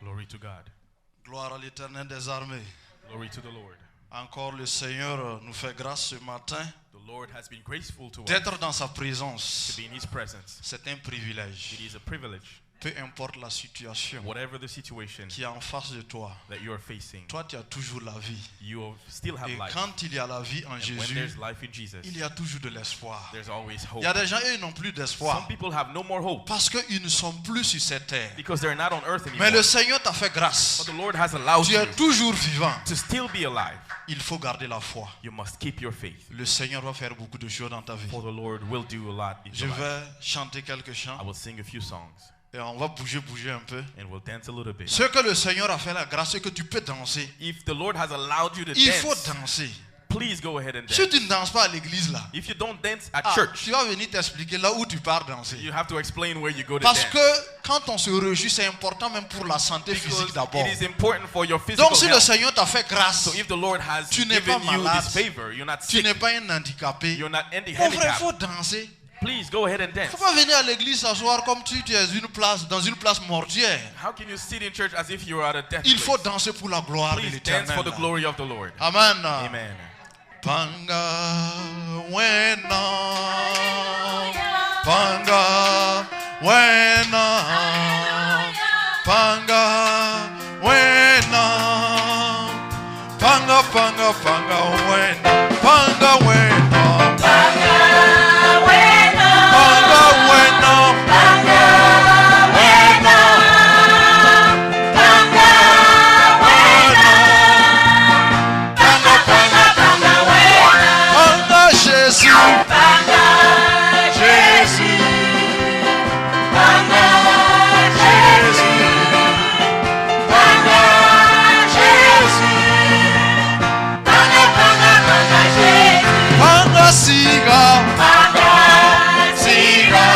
Glory to God. Gloire à l'Éternel des armées. Glory to the Lord. Encore le Seigneur nous fait grâce ce matin The Lord has been graceful to us d'être dans sa to présence. be in His presence. C'est un privilège. It is a privilege. Peu importe la situation Whatever the situation qui est en face de toi, that you are facing, toi tu as toujours la vie. you still have Et life. quand il y a la vie en And when Jésus, there's life in Jesus, il y a toujours de l'espoir. there's always Il hope. y a des gens, eux, ils n'ont plus Some d'espoir people have no more hope parce qu'ils ne sont plus sur cette terre. because they're not on earth Mais anymore. le Seigneur t'a fait grâce. But the Lord has allowed Tu you es toujours vivant. to still be alive. Il faut garder la foi. You must keep your faith, Le Seigneur va faire beaucoup de choses dans ta vie. for the Lord will do a lot in Je your life. vais chanter quelques chants I will sing a few songs et on va bouger un peu. and we'll dance a little bit. Ce que le Seigneur a fait la grâce, c'est que tu peux danser. If the Lord has allowed you to Il faut dance, danser. please go ahead and dance. Si tu ne danses pas à l'église là, If you don't dance at church, tu vas venir t'expliquer là où tu pars danser. you have to explain where you go to Parce dance. que quand on se réjouit, c'est important même pour la santé physique Because d'abord. it is important for your physical Donc si le health. Seigneur t'a fait grâce, So if the Lord has tu n'es given pas you malade, this favor, you're not tu sick, n'es pas un handicapé. you're not Mon frère, il handicapped, faut danser. please go ahead and Il ne dance. faut pas venir à l'église s'asseoir comme si tu es dans une place mortuaire. How can you sit in church as if you were at a death Il faut place? danser pour la gloire de Please dance for the l'Éternel. glory of the Lord. Amen. Amen. Panga wena, panga wena, panga wena, panga panga panga wena, panga wena, panga wena, panga wena, panga wena, panga wena, panga panga panga wena, panga Jésus, panga Jésus, panga Jésus, panga Jésus, panga panga panga Jésus, panga siga, panga siga,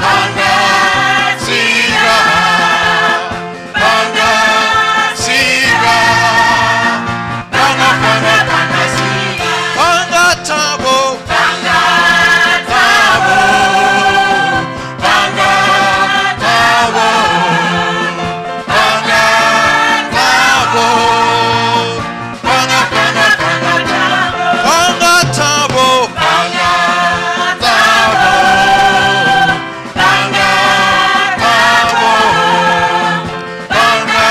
panga siga, panga siga, panga panga panga siga, panga tabo, panga tabo, panga tabo, panga tabo, panga panga panga tabo, panga tabo, panga tabo, panga tabo, panga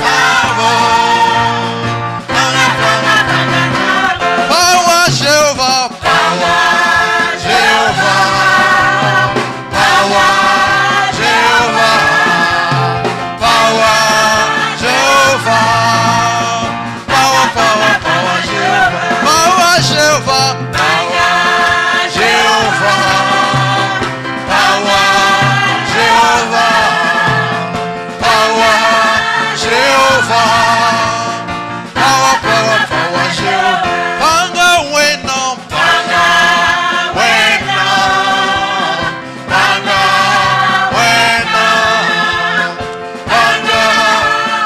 tabo, panga panga panga tabo. Power Jehovah, power Jehovah, power Jehovah, power Jehovah, power power power Jehovah, power Jehovah, power Jehovah, power Jehovah, power Jehovah, power power power Jehovah. Panga wena, panga wena, panga wena, panga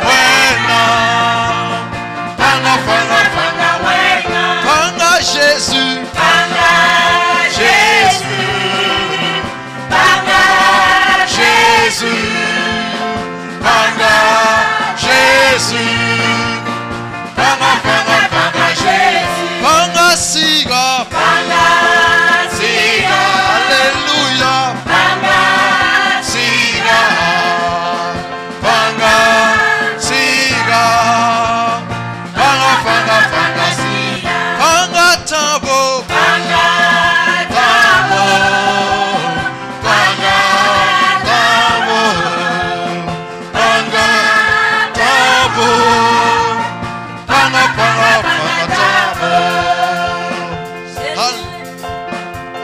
wena, panga panga panga wena, panga Jésus, panga Jésus, panga Jésus, panga Jésus, panga panga panga Jésus, panga siga, panga siga, alléluia, panga siga, panga siga, panga panga panga siga, panga tabo, panga tabo, panga tabo, panga tabo, panga panga panga tabo.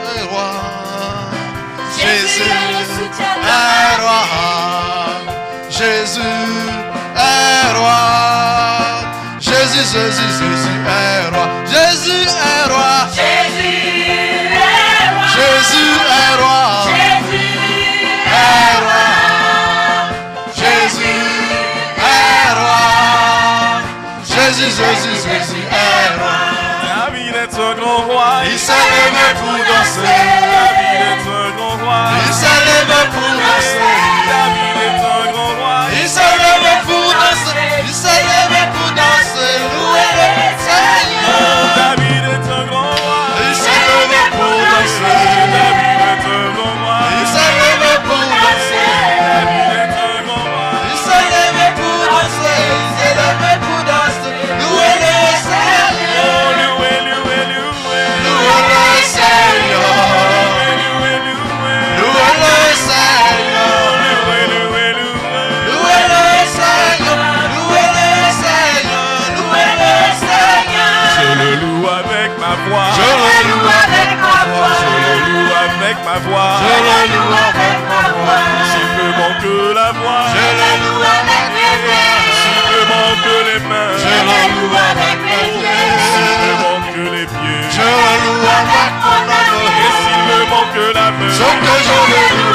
Hey, roi, Jésus est roi, Jésus est roi, Jésus, Jésus, Jésus est roi, Jésus est roi, Jésus est roi, est roi, Jésus est roi, Jésus, Jésus, Jésus est roi. David est un grand roi. Il s'est levé pour danser. David est un grand roi. Il s'est levé pour danser. David est un grand roi.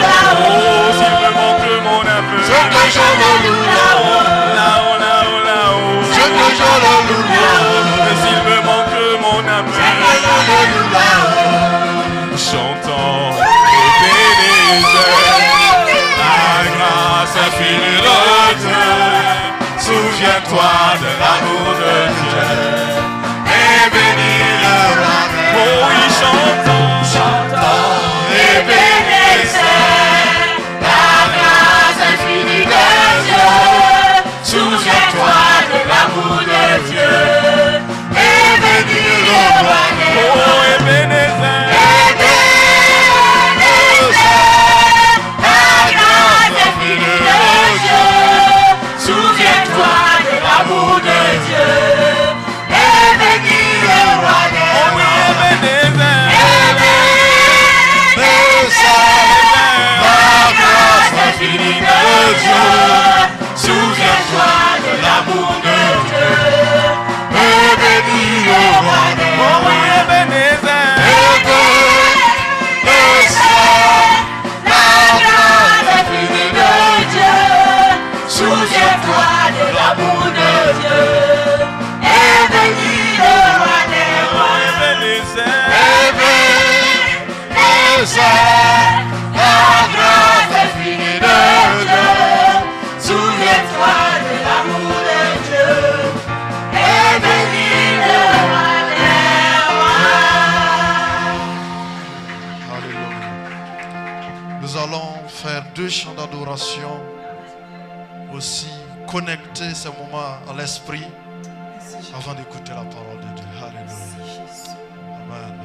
Oh, s'il me manque mon aveu. Je te je le loue là-haut. Là-haut, là-haut, là-haut. Je te je le loue là-haut. Mais s'il me manque mon aveu. Je le loue là-haut. Chantons Ebenezer, la grâce infinie de Dieu. Souviens-toi de l'amour de Dieu et bénis le roi. Oh oui, chantons Ebenezer, la grâce infinie de Dieu. Souviens-toi de l'amour de Dieu et bénis le roi. Oh Ebenezer, souviens-toi de l'amour de Dieu et bénis le roi des oh oui Ebenezer, la grâce infinie de Dieu. Souviens-toi de l'amour de Dieu et bénis le roi des oh oui Ebenezer, la grâce infinie de Dieu. Souviens-toi de l'amour de Dieu et bénis le roi des rois. Ebenezer, la grâce infinie de Dieu. Souviens-toi de l'amour de Dieu et bénis le roi des rois. Alléluia. Nous allons faire 2 chants d'adoration. Aussi connecter ce moment à l'esprit avant d'écouter la parole de Dieu. Alléluia. Amen.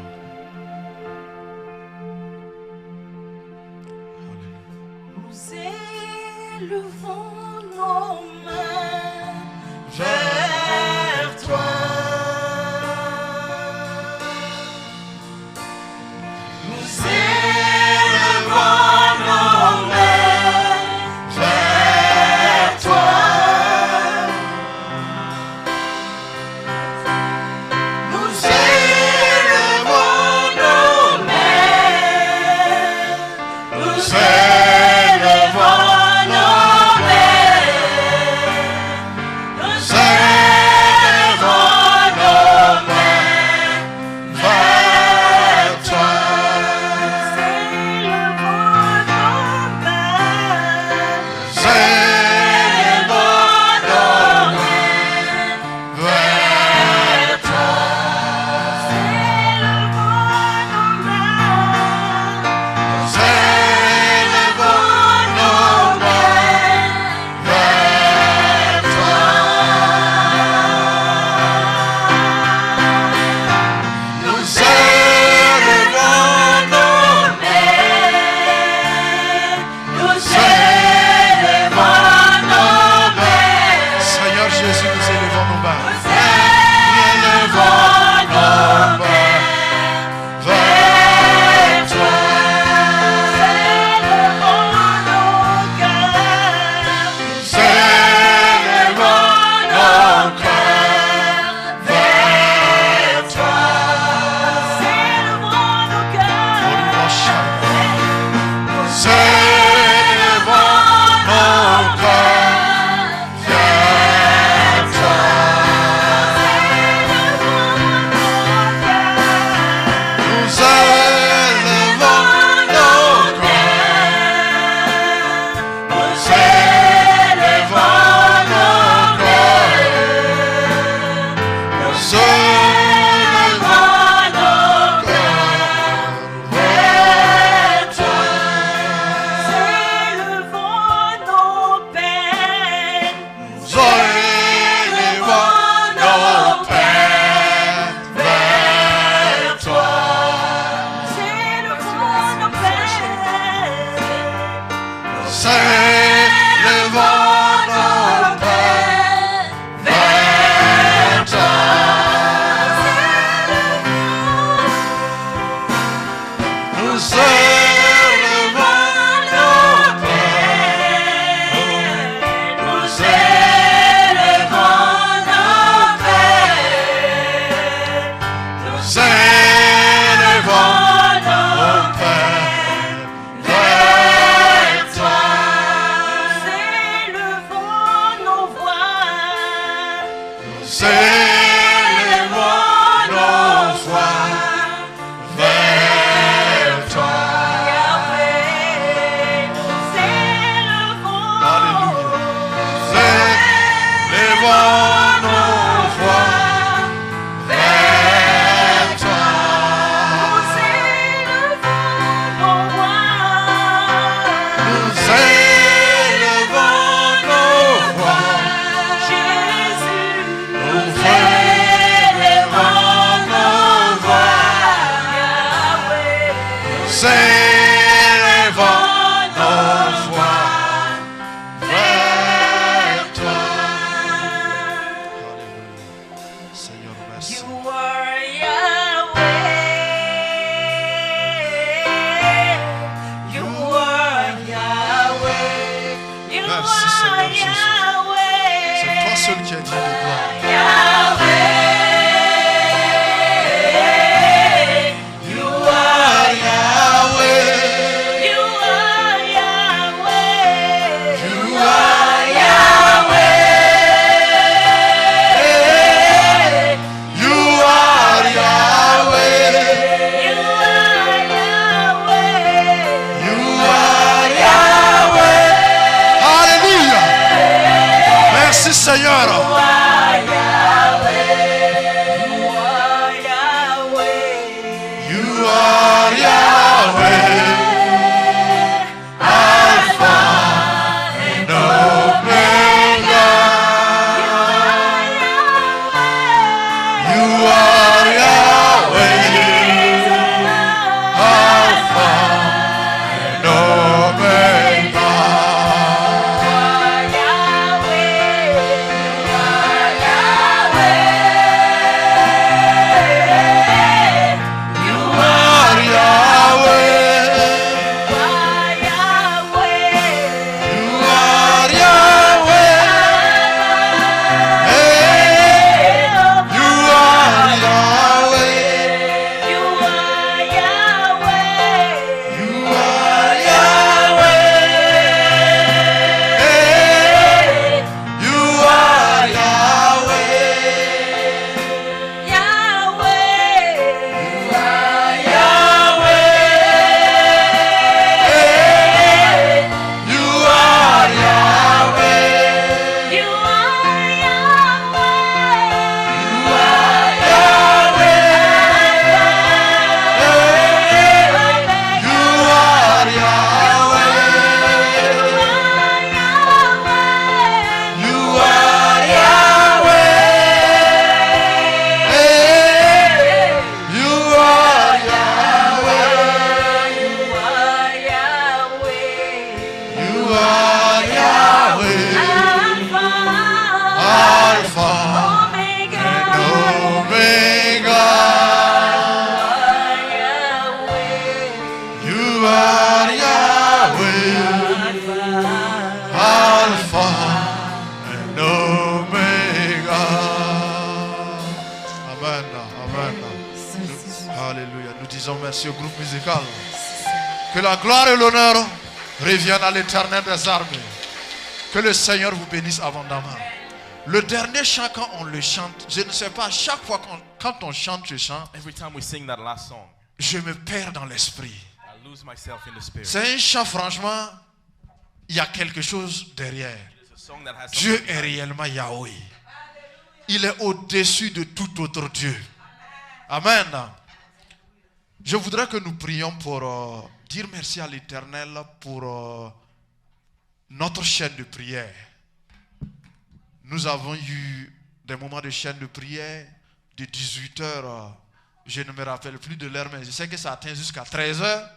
Nous élevons nos mains vers toi. Nous élevons nos mains vers toi. Nous élevons nos mains. Nous élevons nos mains. Nous élevons nos mains vers toi. Seigneur Jésus, nous élevons nos mains. Nous élevons nos mains vers toi. Nous élevons nos cœurs vers toi. Nous élevons nos cœurs vers toi. Nous élevons nos cœurs. Nous élevons nos cœurs. Nous élevons nos cœurs vers toi. Nous élevons nos peines vers toi. Nous élevons nos peines vers toi. Nous élevons nos peines. Nous élevons nos peines. Nous élevons nos peines vers élevons nos voix vers toi. Nous élevons nos voix. Nous élevons nos voix. Nous élevons nos voix vers toi. Alléluia. Seigneur, merci. You are Yahweh. You are Yahweh. You Merci, Seigneur are Jésus. Yahweh. C'est toi seul qui as dit de gloire. Yahweh. You are Yahweh, You are Yahweh. you are Yahweh. You are Yahweh. You are Yahweh. You are Yahweh. Alléluia. Merci Seigneur. You are Yahweh. You are Yahweh. You are Yahweh. Alpha and Omega. You are Yahweh. Alpha and Omega. You are Yahweh. You are Yahweh. Hey, you are Yahweh. You are Yahweh. Hey, you are Yahweh. You are Yahweh. You are Yahweh. You are Yahweh. You are Yahweh. You are Yahweh. You are Yahweh. Alpha and Omega. You are Yahweh. Alpha and Omega. Amen. Amen. Alléluia. Nous disons merci au groupe musical. Que la gloire et l'honneur reviennent à l'Éternel des armées. Que le Seigneur vous bénisse abondamment. Le dernier chant, quand on le chante, je ne sais pas, chaque fois quand on chante ce chant, Every time we sing that last song, je me perds dans l'esprit. I lose myself in the spirit. C'est un chant, franchement, il y a quelque chose derrière. It's a song that has Dieu something est réellement Yahweh. Il est au-dessus de tout autre Dieu. Amen. Je voudrais que nous prions pour dire merci à l'Éternel pour notre chaîne de prière. Nous avons eu des moments de chaîne de prière de 18h. Je ne me rappelle plus de l'heure, mais je sais que ça atteint jusqu'à 13h.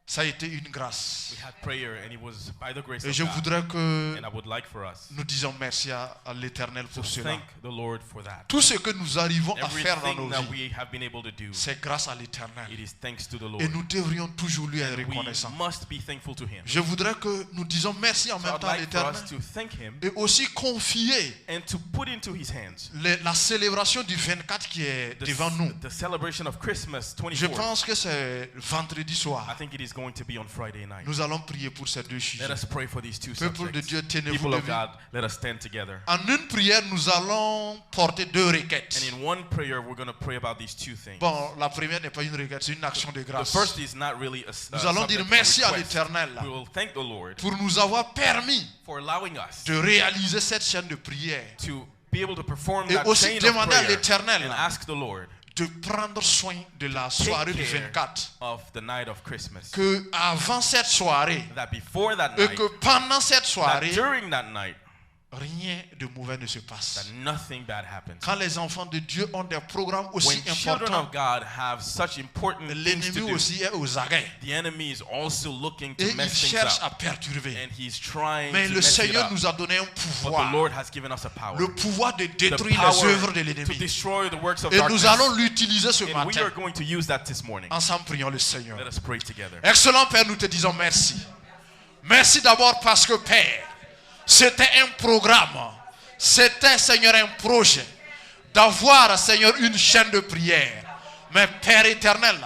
Ça a été une grâce. We had prayer and it was by the grace Et of je God. voudrais que And I would like for us nous disons merci à l'Éternel to pour cela. thank the Lord for that. Tout ce que nous arrivons à faire dans Everything nos that vies, we have been able to do, c'est grâce à l'Éternel. it is thanks to the Lord. Et nous devrions toujours lui être We reconnaissants. must be thankful to Him. Je voudrais que nous disions merci en So même I'd temps à like for l'Éternel us to thank Him et aussi confier and to put into His hands la célébration du 24 qui est devant nous. the celebration of Christmas Je 24. pense que c'est vendredi I soir. think it is going to be on Friday night. Nous allons prier pour ces deux sujets. Let us pray for these two Peuple de subjects. Dieu, tenez-vous People of debout. God, let us stand together. En une prière, nous allons porter deux requêtes. And in one prayer, we're going to pray about these two things. Bon, la première n'est pas une requête, c'est une action de The grâce. first is not really a Nous allons dire subject merci à request. l'Éternel We will thank the Lord pour nous avoir permis for allowing us de réaliser cette chaîne de prière, to be able to perform et that aussi chain of demander à prayer l'Éternel and ask the Lord de prendre soin de la soirée du take care 24. of the night of Christmas. Que avant cette soirée, That before that et night, que pendant cette that soirée, during that night, rien de mauvais ne se passe. that nothing bad happens. Quand les enfants de Dieu ont des programmes aussi When children importants, of God have such important things to l'ennemi do, aussi est aux aguets. the enemy is also looking Et to il mess things cherche up. à perturber. And he's trying Mais to le mess it Seigneur up. nous a donné un But the pouvoir. Lord has given us a power. Le pouvoir de The détruire les power œuvres de to l'ennemi. destroy the works of Et darkness. nous allons l'utiliser ce And we matin. are going to use that this morning. Ensemble, prions le Seigneur. Let us pray together. Excellent Père, nous te disons merci. Merci d'abord parce que Père, c'était un programme. C'était, Seigneur, un projet d'avoir, Seigneur, une chaîne de prière. Mais Père éternel,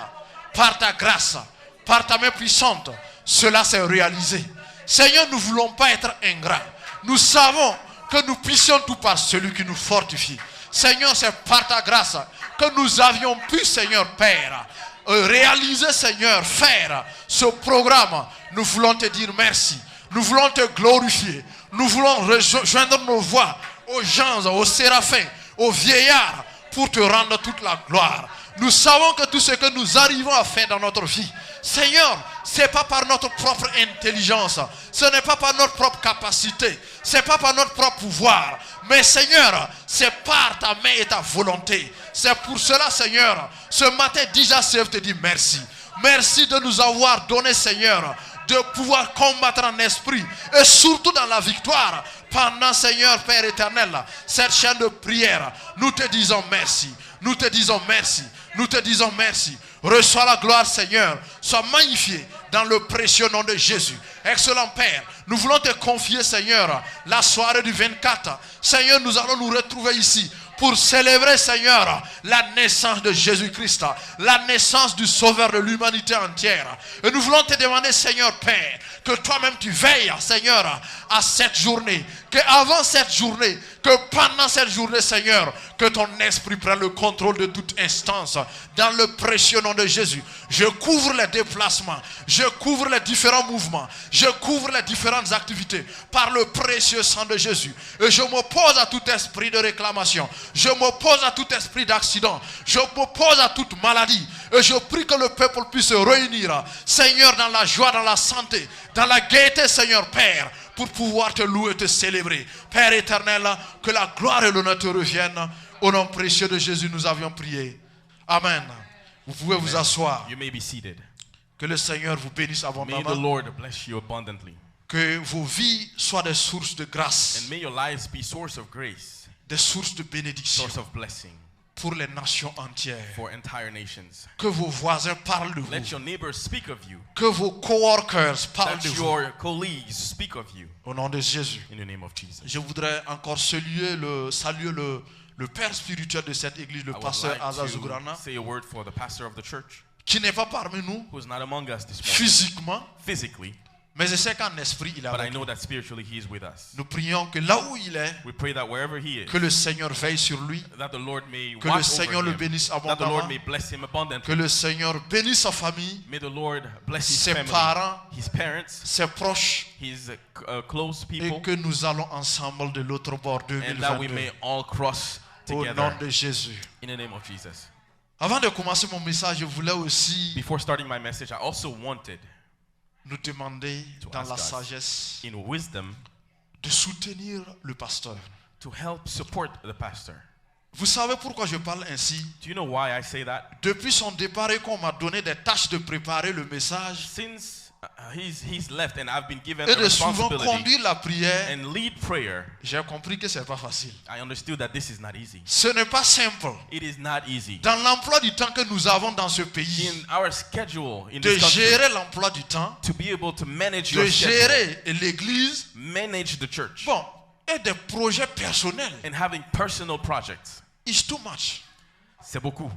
par ta grâce, par ta main puissante, cela s'est réalisé. Seigneur, nous ne voulons pas être ingrats. Nous savons que nous puissions tout par celui qui nous fortifie. Seigneur, c'est par ta grâce que nous avions pu, Seigneur Père, réaliser, Seigneur, faire ce programme. Nous voulons te dire merci. Nous voulons te glorifier. Nous voulons rejoindre nos voix aux gens, aux séraphins, aux vieillards pour te rendre toute la gloire. Nous savons que tout ce que nous arrivons à faire dans notre vie, Seigneur, ce n'est pas par notre propre intelligence, ce n'est pas par notre propre capacité, ce n'est pas par notre propre pouvoir, mais Seigneur, c'est par ta main et ta volonté. C'est pour cela, Seigneur, ce matin déjà, je te dis merci. Merci de nous avoir donné, Seigneur, de pouvoir combattre en esprit et surtout dans la victoire pendant, Seigneur Père éternel, cette chaîne de prière. Nous te disons merci, nous te disons merci, nous te disons merci. Reçois la gloire, Seigneur, sois magnifié dans le précieux nom de Jésus. Excellent Père, nous voulons te confier, Seigneur, la soirée du 24. Seigneur, nous allons nous retrouver ici pour célébrer, Seigneur, la naissance de Jésus-Christ, la naissance du Sauveur de l'humanité entière. Et nous voulons te demander, Seigneur Père, que toi-même tu veilles, Seigneur, à cette journée, qu'avant cette journée, que pendant cette journée, Seigneur, que ton esprit prenne le contrôle de toute instance, dans le précieux nom de Jésus. Je couvre les déplacements, je couvre les différents mouvements, je couvre les différentes activités par le précieux sang de Jésus. Et je m'oppose à tout esprit de réclamation, je m'oppose à tout esprit d'accident, je m'oppose à toute maladie. Et je prie que le peuple puisse se réunir, Seigneur, dans la joie, dans la santé, dans la gaieté, Seigneur Père, pour pouvoir te louer et te célébrer. Père éternel, que la gloire et l'honneur te reviennent. Au nom précieux de Jésus, nous avions prié. Amen. Vous pouvez vous asseoir. You may be seated. Que le Seigneur vous bénisse May the abondamment. Lord bless you abundantly. Que vos vies soient des sources de grâce, And may your lives be source of grace, des sources de bénédiction source of blessing pour les nations entières. for entire nations. Que vos voisins parlent de Let vous. your neighbors speak of you. Que vos coworkers parlent Let de vous. your colleagues speak of you. Au nom de Jésus. In the name of Jesus. Je voudrais encore saluer le père spirituel de cette église, le I would pasteur like Asa to Zugrana, say a word for the pastor of the church qui n'est pas parmi nous who is not among us this morning physiquement, physically, mais je sais qu'en esprit, il est but I avec know nous. that spiritually he is with us. Nous prions que là où il est, We pray that wherever he is, que le Seigneur veille sur lui, that the Lord may que le watch Seigneur over le him, bénisse that the Lord abondamment, may bless him que abundantly. le Seigneur bénisse sa famille, May the Lord bless his ses family, parents, his parents, ses proches, his close et people, que nous allons ensemble de l'autre bord and that we 2022. may all cross Au nom together de Jésus. in the name of Jesus. Avant de commencer mon message, je voulais aussi Before starting my message, I also wanted, nous demander To dans ask la us. sagesse in wisdom, de soutenir le pasteur. to help support the pastor. Vous savez pourquoi je parle ainsi? Do you know why I say that? Depuis son départ et qu'on m'a donné des tâches de préparer le message Since he's left and I've been given et the de souvent responsibility conduire la prière, and lead prayer, j'ai compris que c'est pas facile. I understood that this is not easy. Ce n'est pas simple. It is not easy. Dans l'emploi du temps que nous avons dans ce pays, In our schedule, in de this country, gérer l'emploi du temps, to be able to manage de your schedule, gérer l'église, manage the church, bon, et des projets personnels. and having personal projects. It's too much. C'est beaucoup.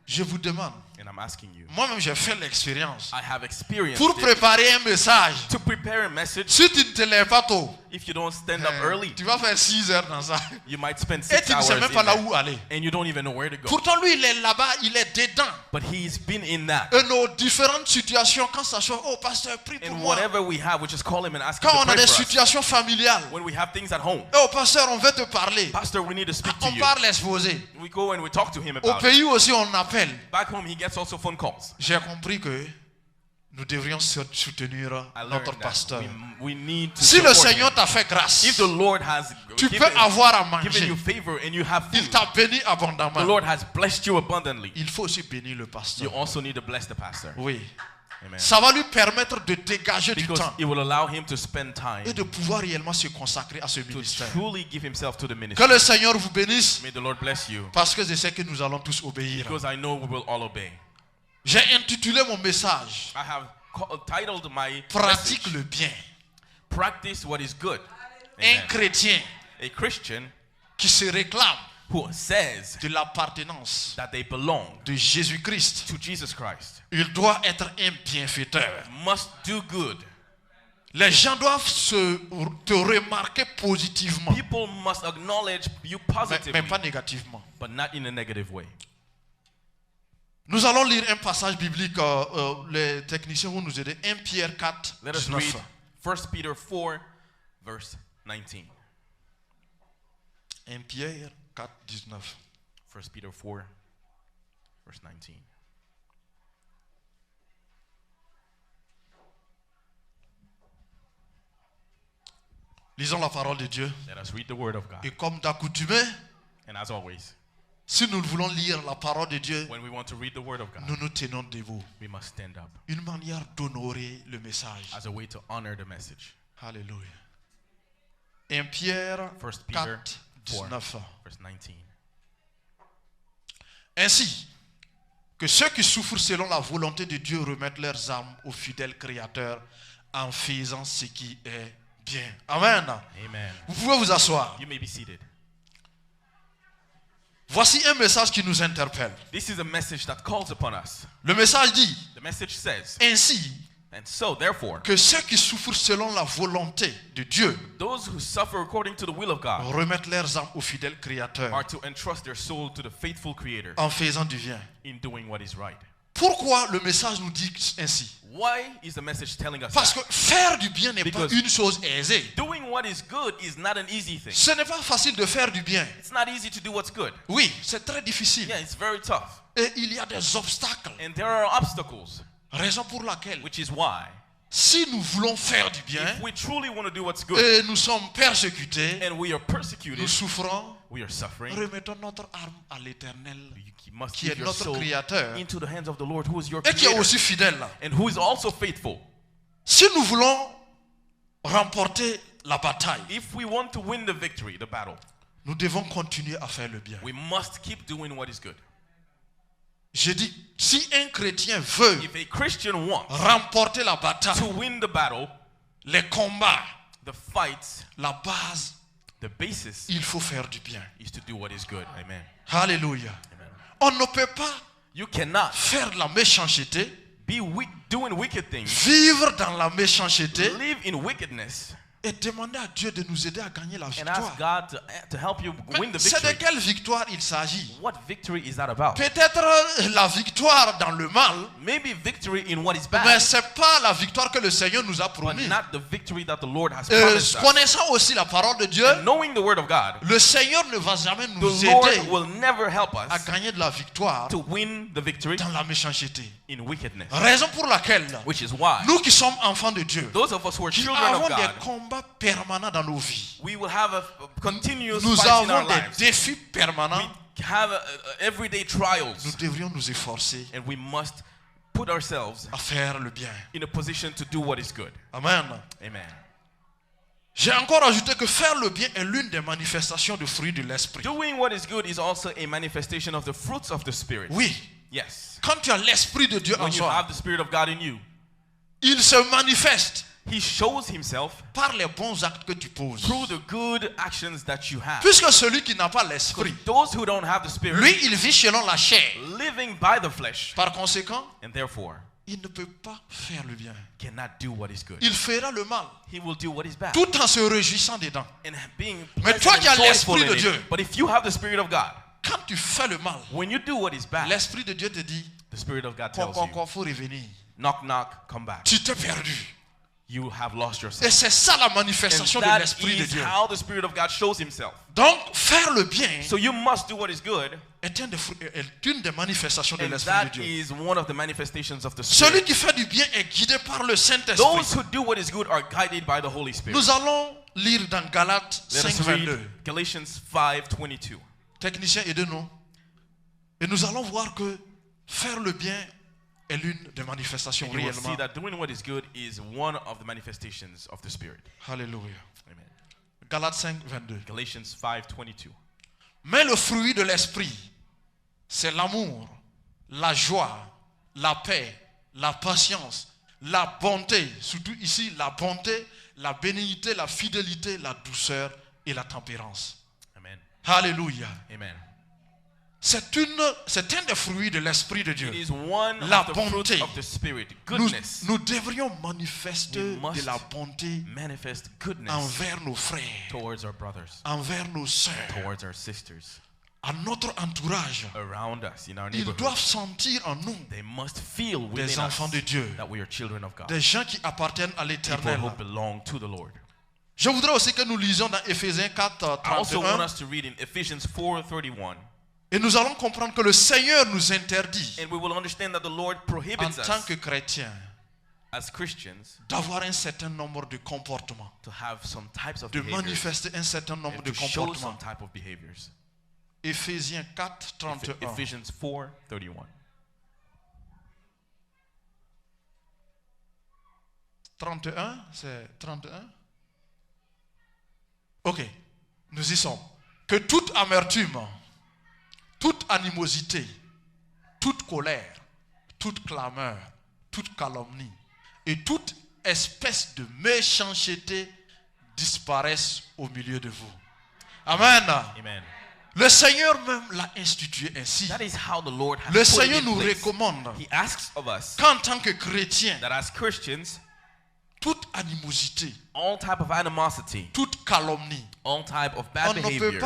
Je vous demande, And I'm asking you, Moi-même, j'ai fait l'expérience. I have experienced Pour it. préparer un message, To prepare a message, si tu ne te lèves pas tôt, if you don't stand up early, tu vas faire 6 heures dans ça. you might spend Et 6 tu ne hours sais même pas in là there, où aller. and you don't even know where to go. Pourtant, lui, il est là-bas, il est dedans. But he's been in that. Et nos différentes situations, quand ça soit, oh pasteur, prie pour And moi. whatever we have, we just call him and ask him Quand to on a pray des for us. situations familiales, When we have things at home, oh pasteur, on veut te parler. Pastor, we need to speak to On you. parle exposé. We go and we talk to him Au about it. pays aussi, on appelle. Back home, he gets also phone calls. J'ai compris que nous devrions soutenir I learned notre that pasteur. we need to Si le support Seigneur him. t'a fait grâce, If the Lord has tu peux avoir à given you manger. favor and you have Il food, t'a béni the abondamment. Lord has blessed you abundantly. Il faut aussi bénir le You pasteur. also need to bless the pastor. Oui. Amen. Ça va lui permettre de dégager du Because temps it will allow him to spend time et de pouvoir réellement se consacrer à ce to ministère. truly give himself to the Que ministry. le Seigneur vous bénisse May the Lord bless you, parce que je sais que nous allons tous obéir. because I know we will all obey. J'ai intitulé mon message I have titled my Pratique message, le bien. Practice what is good. Un Amen. chrétien A Christian qui se réclame who says de l'appartenance that they belong de Jésus-Christ, to Jesus Christ il doit être un bienfaiteur. must do good. Les gens doivent te remarquer positivement, People must acknowledge you mais positively, pas négativement. but not in a negative way. Nous allons lire un passage biblique, les techniciens vont nous aider, 1 Pierre 4, Let us 19. read 1 Peter 4, verse 19. 1 Pierre 4, 19. 1 Peter 4, verse 19. Lisons la parole de Dieu. Let us read the word of God. Et comme d'accoutumé, And as always, si nous voulons lire la parole de Dieu, when we want to read the word of God, nous nous tenons debout. we must stand up Une manière d'honorer le message. as a way to honor the message. Alléluia. 1 Pierre 1 Peter 4, 4, 19. verse 19. Ainsi que ceux qui souffrent selon la volonté de Dieu remettent leurs âmes au fidèle Créateur en faisant ce qui est bien. Amen. Amen. Vous pouvez vous asseoir. You may be seated. Voici un message qui nous interpelle. This is a message that calls upon us. Le message dit, The message says, ainsi and so therefore, que ceux qui souffrent selon la volonté de Dieu those who suffer according to the will of God remettent leurs âmes au fidèle are Créateur to entrust their soul to the faithful Creator en faisant du bien. in doing what is right. Pourquoi le message nous dit ainsi? Why is the message telling us Parce que that? faire du bien n'est pas Because- une chose aisée. Doing what is good is not an easy thing. Ce n'est pas facile de faire du bien. It's not easy to do what's good. Oui, c'est très difficile. Yeah, it's very tough. Et il y a des obstacles. And there are obstacles, Raison pour laquelle, which is why si nous voulons faire du bien if we truly want to do what's good et nous sommes persécutés, and we are persecuted, nous souffrons, we are suffering, remettons notre âme à l'Éternel you must qui give est your notre soul Créateur into the hands of the Lord, who is your et qui est Creator aussi fidèle. and who is also faithful. Si nous voulons remporter la bataille, If we want to win the victory, the battle, nous devons continuer à faire le bien. we must keep doing what is good. Je dis, si un chrétien veut If a Christian wants remporter la to bataille, win the battle, les combats, the fights, la base, the basis il faut faire du bien. is to do what is good. Amen. Alléluia. Amen. On ne peut pas You cannot faire de la méchanceté, be doing wicked things, vivre dans la méchanceté live in wickedness, et demander à Dieu de nous aider à gagner la and ask victoire. God to help you win the Mais c'est de victory. quelle victoire il s'agit? What victory is that about? Peut-être la victoire dans le mal, Maybe victory in what is mais bad, ce n'est pas la victoire que le Seigneur nous a but promis. not the victory that the Lord has promised us. Connaissant aussi la parole de Dieu, And knowing the word of God, le Seigneur ne va jamais the nous Lord aider will never help à us gagner de la victoire to win the victory dans la méchanceté. in wickedness. Raison pour laquelle, Which is why nous qui sommes enfants de Dieu, those of us who are qui children of avons des God, combats permanents dans nos vies, we will have a continuous nous fight in our avons des lives. défis permanents, We have everyday nous trials, devrions nous efforcer and we must put ourselves à faire le bien. in a position to do what is good. Amen. Amen. J'ai encore ajouté que faire le bien est l'une des manifestations de fruits de l'esprit. Doing what is good is also a manifestation of the fruits of the Spirit. Oui, Yes. quand tu as l'esprit de Dieu en When you toi, have the Spirit of God in you, il se manifeste He shows himself par les bons actes que tu poses. through the good actions that you have. Puisque celui qui n'a pas l'esprit, Those who don't have the Spirit, lui, il vit selon la chair. living by the flesh, Par conséquent, and therefore il ne peut pas faire le bien. cannot do what is good. Il fera le mal, He will do what is bad. tout en se réjouissant dedans. And being Mais pleasant toi and qui as joyful l'esprit in de it. Dieu, But if you have the Spirit of God, quand tu fais le mal, when you do what is bad, l'esprit de Dieu te dit, the Spirit of God il tells you, faut revenir. knock, knock, come back. Tu t'es perdu. You have lost Et yourself. c'est ça la And manifestation de that l'esprit de is Dieu. how the Spirit of God shows himself. Donc, faire le bien So you must do what is good, est une des manifestations de and l'esprit de that Dieu. is one of the manifestations of the Celui Spirit. qui fait du bien est guidé par le Saint-Esprit. Those who do what is good are guided by the Holy Spirit. Nous allons lire dans Galates Let 5, us read 22. Galatians 5:22. Technicien, aidez-nous. Et nous allons voir que faire le bien est l'une des manifestations You will réellement. see that doing what is good is one of the manifestations of the Spirit. Alléluia. Amen. Galates 5, 22. Galatians 5:22. Mais le fruit de l'esprit, c'est l'amour, la joie, la paix, la patience, la bonté, surtout ici la bonté, la bénignité, la fidélité, la douceur et la tempérance. Amen. Alléluia. Amen. C'est un des fruits de l'esprit de Dieu. It is one La of the bonté. fruits of the Spirit. Nous, Goodness. nous devrions manifester We must de la bonté manifest goodness envers nos frères, towards our brothers, envers nos sœurs, towards our sisters, à notre entourage. around us, in our Ils neighborhood. doivent sentir en nous They must feel des within us enfants de Dieu, that we are children of God. des gens qui appartiennent à People l'éternel. who belong to the Lord. Je voudrais aussi que nous lisions dans Éphésiens 4, I also want 31. us to read in Ephesians 4:31. Et nous allons comprendre que le Seigneur nous interdit, And we will understand that the Lord en prohibits tant us que chrétiens, as Christians d'avoir un certain nombre de comportements, to have some types of de behaviors manifester un certain nombre and de to show some comportements. type of behaviors. Éphésiens 4, 31. Ephesians 4:31. 31, c'est 31. Ok, nous y sommes. Que toute amertume, toute animosité, toute colère, toute clameur, toute calomnie et toute espèce de méchanceté disparaissent au milieu de vous. Amen. Amen. Le Seigneur même l'a institué ainsi. That is how the Lord has Le put it Seigneur in nous place. recommande He asks of us qu'en tant que chrétiens, that as Christians, toute animosité, all type of animosity, toute calomnie, all type of on bad ne behavior,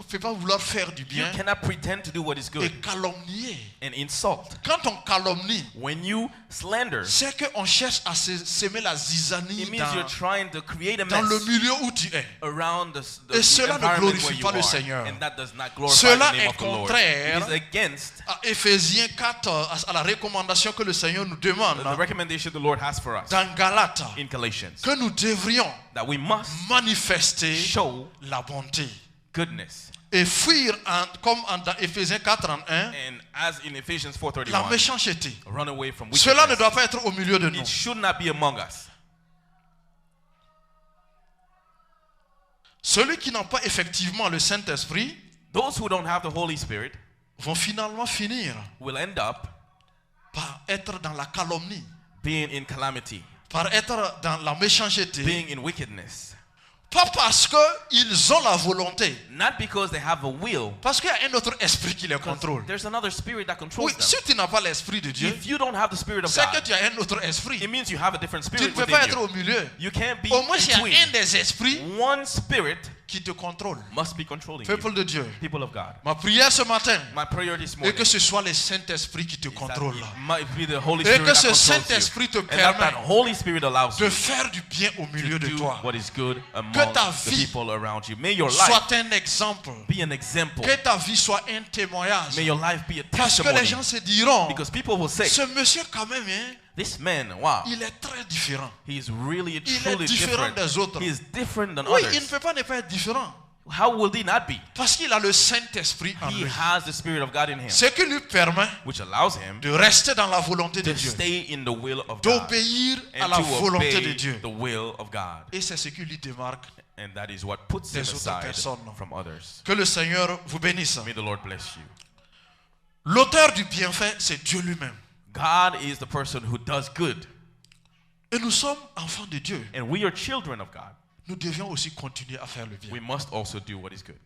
peut pas vouloir faire du you bien cannot pretend to do what is et good calomnier. and insult. Quand on calomnie, When you slander, c'est qu'on cherche à s'aimer la zizanie it means you're dans, trying to create a dans le mess milieu où tu es. around Et cela ne environment glorifie where you pas le are, Seigneur. and that does not glorify Cela the name est of the Lord. contraire It is against À Éphésiens 4, à la recommandation que le Seigneur nous demande the recommendation the Lord has for us dans Galates, in Galatians, que nous devrions that we must manifester show la bonté goodness. et fuir, comme dans Éphésiens 4, 1, And as in Ephesians la 4:31, méchanceté. run away from Cela ne wickedness. doit pas être au milieu de nous. It should not be among us. Ceux qui n'ont pas effectivement le Saint-Esprit Those who don't have the Holy Spirit vont finalement finir will end up par être dans la calomnie, being in calamity, par être dans la méchanceté, being in wickedness. pas parce qu'ils ont la volonté, Not because they have a will. parce qu'il y a un autre esprit qui les contrôle. There's another spirit that controls Oui, them. si tu n'as pas l'esprit de Dieu, If you don't have the Spirit of c'est que God, tu as un autre esprit. it means you have a different Tu ne spirit peux pas within être au you. milieu. You can't be Au moins, il y a between. un des esprits One spirit qui te contrôle. must be controlling Peuple you. de Dieu, People of God. ma prière ce matin My prayer this est morning que ce soit le Saint-Esprit qui te is that contrôle. it might be the Holy Et Spirit que that ce controls Saint-Esprit te you. And that permet Holy Spirit allows de you faire du bien au milieu to de do toi. what is good among Que ta the vie people around you. May your life Soit un exemple. be an example. Que ta vie soit un témoignage. May your life be a Parce que les testimony. gens se diront, Because people will say, ce monsieur quand même, hein, this man, wow, il est très différent. he is really, Il est truly différent different. des autres. He is different than Oui, il ne others. peut pas ne pas être différent. How will he not be? Parce qu'il a le Saint-Esprit en He lui. has the Spirit of God in him, Ce qui lui permet which allows him de rester dans la volonté de to Dieu. stay in the will of God D'obéir à and la to volonté de obey Dieu. the will of God. Et c'est ce qui lui démarque. And that is what puts him Des autres aside personnes. from others. Que le Seigneur vous bénisse. May the Lord bless you. L'auteur du bienfait, c'est Dieu lui-même. God is the person who does good. Et nous sommes enfants de Dieu. and we are children of God, Nous devions aussi continuer à faire le bien. we must also do what is good.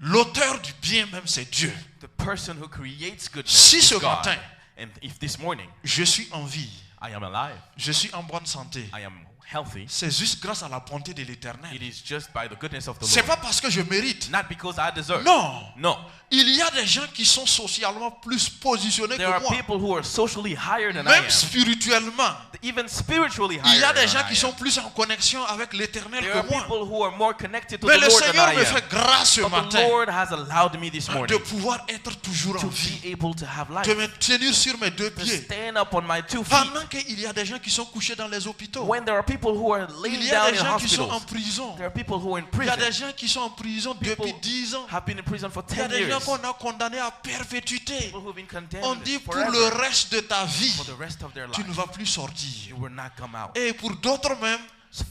L'auteur du bien même, c'est Dieu. The person who creates goodness Si is ce God. matin, And if this morning je suis en vie, I am alive, je suis en bonne santé, I am healthy, c'est juste grâce à la bonté de l'Éternel. it is just by the goodness of the C'est Lord. pas parce que je mérite. Not because I deserve. Non. No. Il y a des gens qui sont socialement plus positionnés There que are moi. people who are socially higher than I Même am. spirituellement. Even spiritually Il y a higher des than gens I qui sont am. plus en connexion avec l'Éternel There are que moi. people who are more connected to Mais the le Lord than Seigneur I me am. fait grâce ce But the matin Lord has allowed me this de morning pouvoir être toujours to en vie. be able to have life, De me tenir sur mes deux to pieds. stand up on my 2 feet. Pendant qu'il y a des gens qui sont couchés dans les hôpitaux. When there are people who are Il laying y a down des in gens qui sont en hospitals, prison. there are people who are in Il y a prison, des gens qui sont en prison depuis 10 ans. have been in prison for Il y a 10 des gens years, qu'on a condamnés à perpétuité. people who have been condemned On dit pour forever, le reste de ta vie, for the rest of their tu life. ne vas plus sortir. You will not come out. Et pour d'autres même,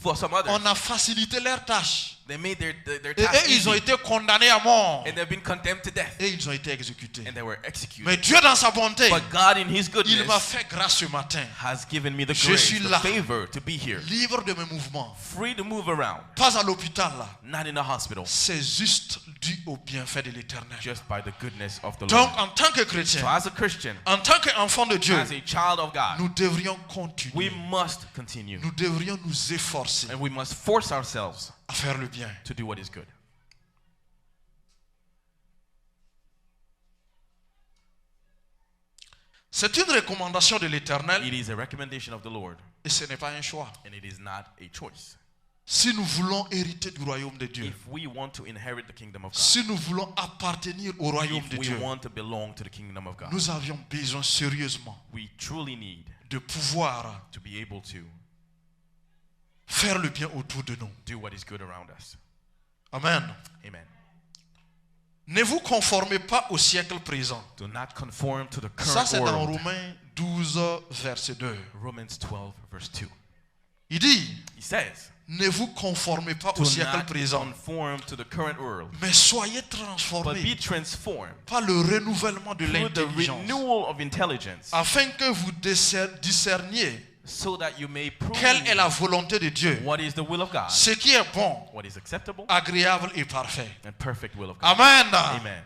For some others, on a facilité leurs tâches. they made their Et task eux, ils ont easy, été condamnés à mort. and they've been condemned to death, Et ils ont été exécutés. and they were executed. Mais Dieu, dans sa bonté, But God in His il m'a goodness fait grâce ce matin. has given me the Je grace, suis the là. favor to be here, Libre de mes mouvements. free to move around, Pas à l'hôpital là. not in a hospital, C'est juste dû au bienfait de l'Éternel. just by the goodness of the Donc, Lord. en tant que So chrétien, as a Christian, en tant qu'enfant de Dieu, as a child of God, nous devrions we continuer. must continue, Nous devrions nous efforcer and we must force ourselves à faire le bien. to do what is good. C'est une recommandation de l'Éternel It is a recommendation of the Lord, et ce n'est pas un choix. and it is not a choice. Si nous voulons hériter du royaume de Dieu, If we want to inherit the kingdom of God, si nous voulons appartenir au royaume if de we Dieu, want to belong to the kingdom of God, nous avions besoin sérieusement we truly need de pouvoir to be able to faire le bien autour de nous. do what is good around us. Amen. Amen. Ne vous conformez pas au siècle présent. Do not conform to the Ça, current c'est dans world. Romains 12, verset 2. Romans 12, verse 2. Il dit, He says, ne vous conformez pas do au siècle not présent, conform to the current world, mais soyez but transformés be transformed par le renouvellement de through the l'intelligence, renewal of intelligence, afin que vous discerniez so that you may prove quelle est la volonté de Dieu, what is the will of God, ce qui est bon, what is acceptable, agréable et parfait. and perfect will of God. Amen. Amen.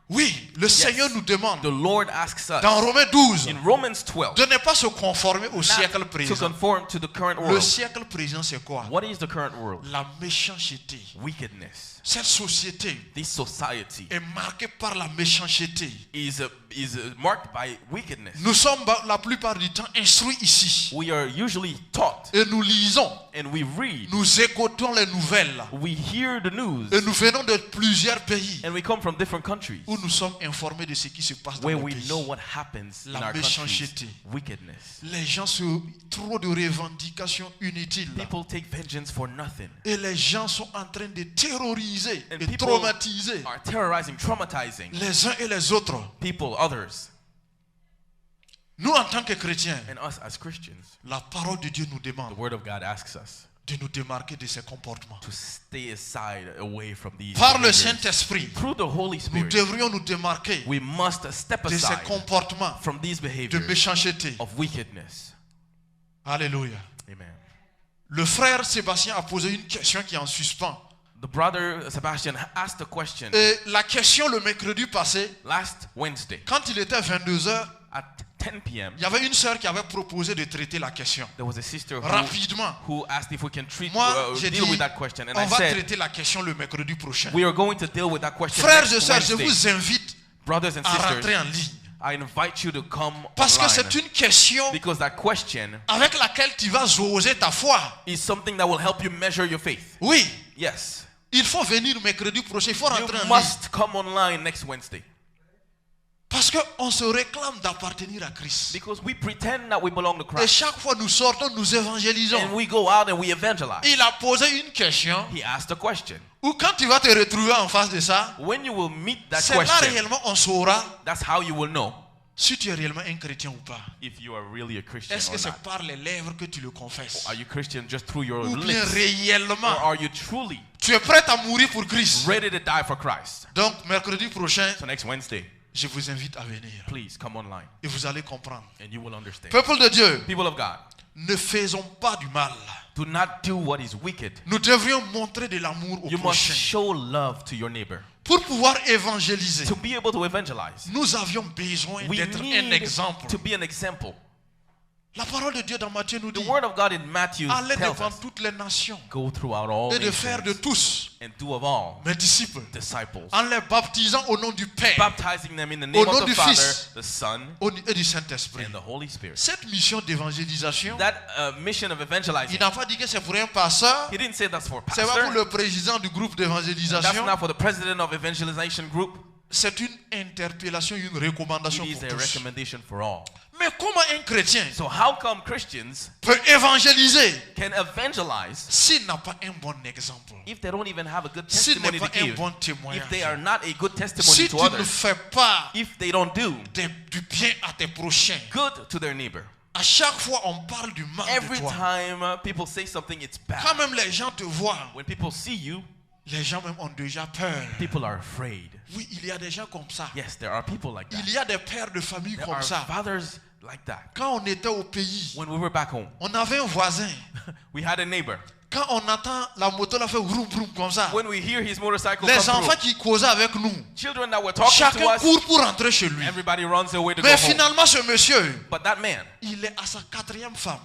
Oui, le Seigneur nous demande The Lord asks us dans Romains 12 in Romans 12 de ne pas se conformer au siècle not to présent. conform to the current Le world. siècle présent, c'est quoi? What is the current world? La méchanceté. Wickedness. Cette société This society est marquée par la méchanceté. is marked by wickedness. Nous sommes la plupart du temps instruits ici. We are usually taught Et nous lisons, and we read, nous écoutons les nouvelles. we hear the news, Et nous venons de plusieurs pays and we come from different countries où nous sommes informés de ce qui se passe dans where nos we pays. know what happens in La our countries. méchanceté. Wickedness. Les gens trop de revendications inutiles. People take vengeance for nothing. Et les gens sont en train de terroriser And et people traumatiser are terrorizing, traumatizing les uns et les autres. people, others. Nous, en tant que chrétiens, And us as Christians, la parole de Dieu nous the demande Word of God asks us de nous démarquer de ces comportements. to stay aside, away from these Par le behaviors. Saint-Esprit, Through the Holy nous Spirit, devrions nous démarquer we must step de ces aside comportements from these de behaviors méchanceté. of wickedness. Alléluia. Amen. Le frère Sébastien a posé une question qui est en suspens. The brother Sebastian asked a question Et la question le mercredi passé, last Wednesday quand il était 22h, at 10 p.m. il y avait une sœur qui avait proposé de traiter la question. There was a sister Rapidement. who asked if we can Moi, j'ai deal dit, with that question, and on I va said traiter la question le mercredi prochain. we are going to deal with that question Frères et next sœurs, je Wednesday. vous invite Brothers and à rentrer sisters, en ligne. I invite you to come Parce que online, c'est une question because that question avec laquelle tu vas jauger ta foi. is something that will help you measure your faith. Oui, Yes, il faut venir mercredi prochain, il faut you rentrer en ligne. must come online next Wednesday, Parce qu'on se réclame d'appartenir à Christ. because we pretend that we belong to Et Christ, chaque fois nous sortons, nous évangélisons. and we go out and we evangelize. Il a posé une question He asked a question. où quand tu vas te retrouver en face de ça, When you will meet that c'est là question, réellement on saura that's how you will know si tu es réellement un chrétien ou pas. if you are really a Christian Est-ce que or c'est not. par les lèvres que tu le confesses? Are you Christian just through your Ou bien lips, or réellement, are you truly tu es prêt à mourir pour Christ? ready to die for Christ? Donc, mercredi prochain, So next Wednesday, je vous invite à venir. please come online Et vous allez comprendre. and you will understand. Peuple de Dieu, People of God, ne faisons pas du mal. Do not do what is wicked. Nous devrions montrer de l'amour au You must prochain. show love to your neighbor. Pour pouvoir évangéliser, To be able to evangelize, nous avions besoin we d'être un need exemple. to be an example. La parole de Dieu dans Matthieu nous The dit, word of God in Matthew allez tells devant us, toutes les nations go throughout all et de faire de nations tous and do of all mes disciples, disciples, en les baptisant au nom du Père baptizing them in the name nom of the du Father, Fils, the Son, et du Saint-Esprit. and the Holy Spirit. Cette mission d'évangélisation, That mission of il evangelizing, n'a pas dit que c'est pour un pasteur, he didn't say that's for a c'est pas pour pastor. le président du groupe That's d'évangélisation. not for the president of evangelization group. C'est une interpellation, une recommandation It pour is a tous. recommendation for all. Mais comment un chrétien So how come Christians peut évangéliser can evangelize s'il n'a pas un bon exemple? if they don't even have a good S'il n'est testimony pas to un give? bon If témoignage? they are not a good testimony Si to tu ne others? fais pas If they don't do du bien à tes prochains, good to their neighbor? à chaque fois on parle du mal Every de toi. time people say something, it's Quand bad. même les gens te voient, When people see you, les gens même ont déjà peur. people are afraid. Oui, il y a des gens comme ça. Yes, there are people like that. Il y a des pères de famille There comme are ça. fathers like that. Quand on était au pays, When we were back home, on avait un voisin. we had a neighbor. Quand on entend la moto la fait vroom vroom comme ça, When we hear his motorcycle les come enfants through, qui causaient avec nous, children that were talking to chacun us, court pour rentrer chez lui. everybody runs away to go Mais home. finalement, ce monsieur, But that man, il est à sa 4e femme.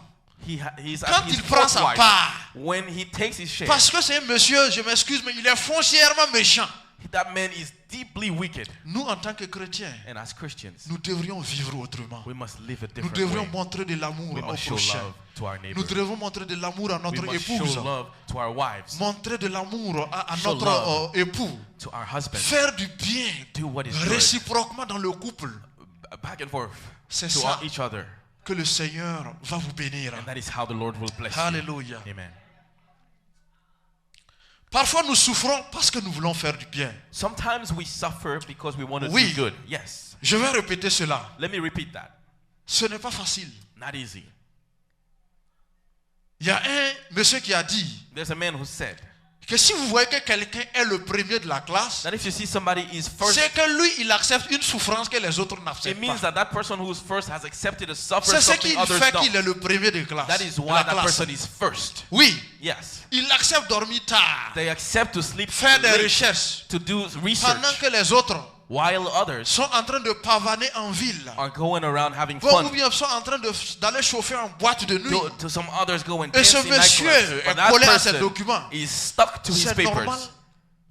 he's Quand at his il prend fourth sa wife. part, When he takes his share, parce que c'est un monsieur, je m'excuse, mais il est foncièrement méchant. that man is deeply wicked. Nous, en tant que chrétiens, And as Christians, nous devrions vivre autrement. we must live a Nous different devrions way. montrer de l'amour We au must show prochain. love to our neighbor. Nous devons montrer de l'amour à We notre must show épouse. love to our wives, Montrer de l'amour à Show notre love. époux. to our husbands. Faire du bien Do what is good. réciproquement dans le couple. Back and forth C'est to ça each other. que le Seigneur va vous bénir. And that is how the Lord will bless you. Alléluia. Amen. Parfois nous souffrons parce que nous voulons faire du bien. Sometimes we suffer because we want to Oui. do good. Yes. Je vais répéter cela. Let me repeat that. Ce n'est pas facile. Not easy. Il y a un monsieur qui a dit There's a man who said que si vous voyez que quelqu'un est le premier de la classe, that if you see somebody is first, c'est que lui, il accepte une souffrance que les autres it n'acceptent means pas. that that person who is first has accepted to suffer C'est ce something qu'il others fait don't. qu'il est le premier de classe. That is de why la that classe. person is first. Oui, Yes. il accepte dormir tard, They accept to sleep faire des late, recherches, to do pendant research, que les autres while others sont en train de pavaner en ville. are going around having Ou fun. bien sont en train d'aller chauffer en boîte de nuit. To some others go and Et dance ce in monsieur nightclubs. But est that collé à ses person documents. is stuck to his C'est normal papers.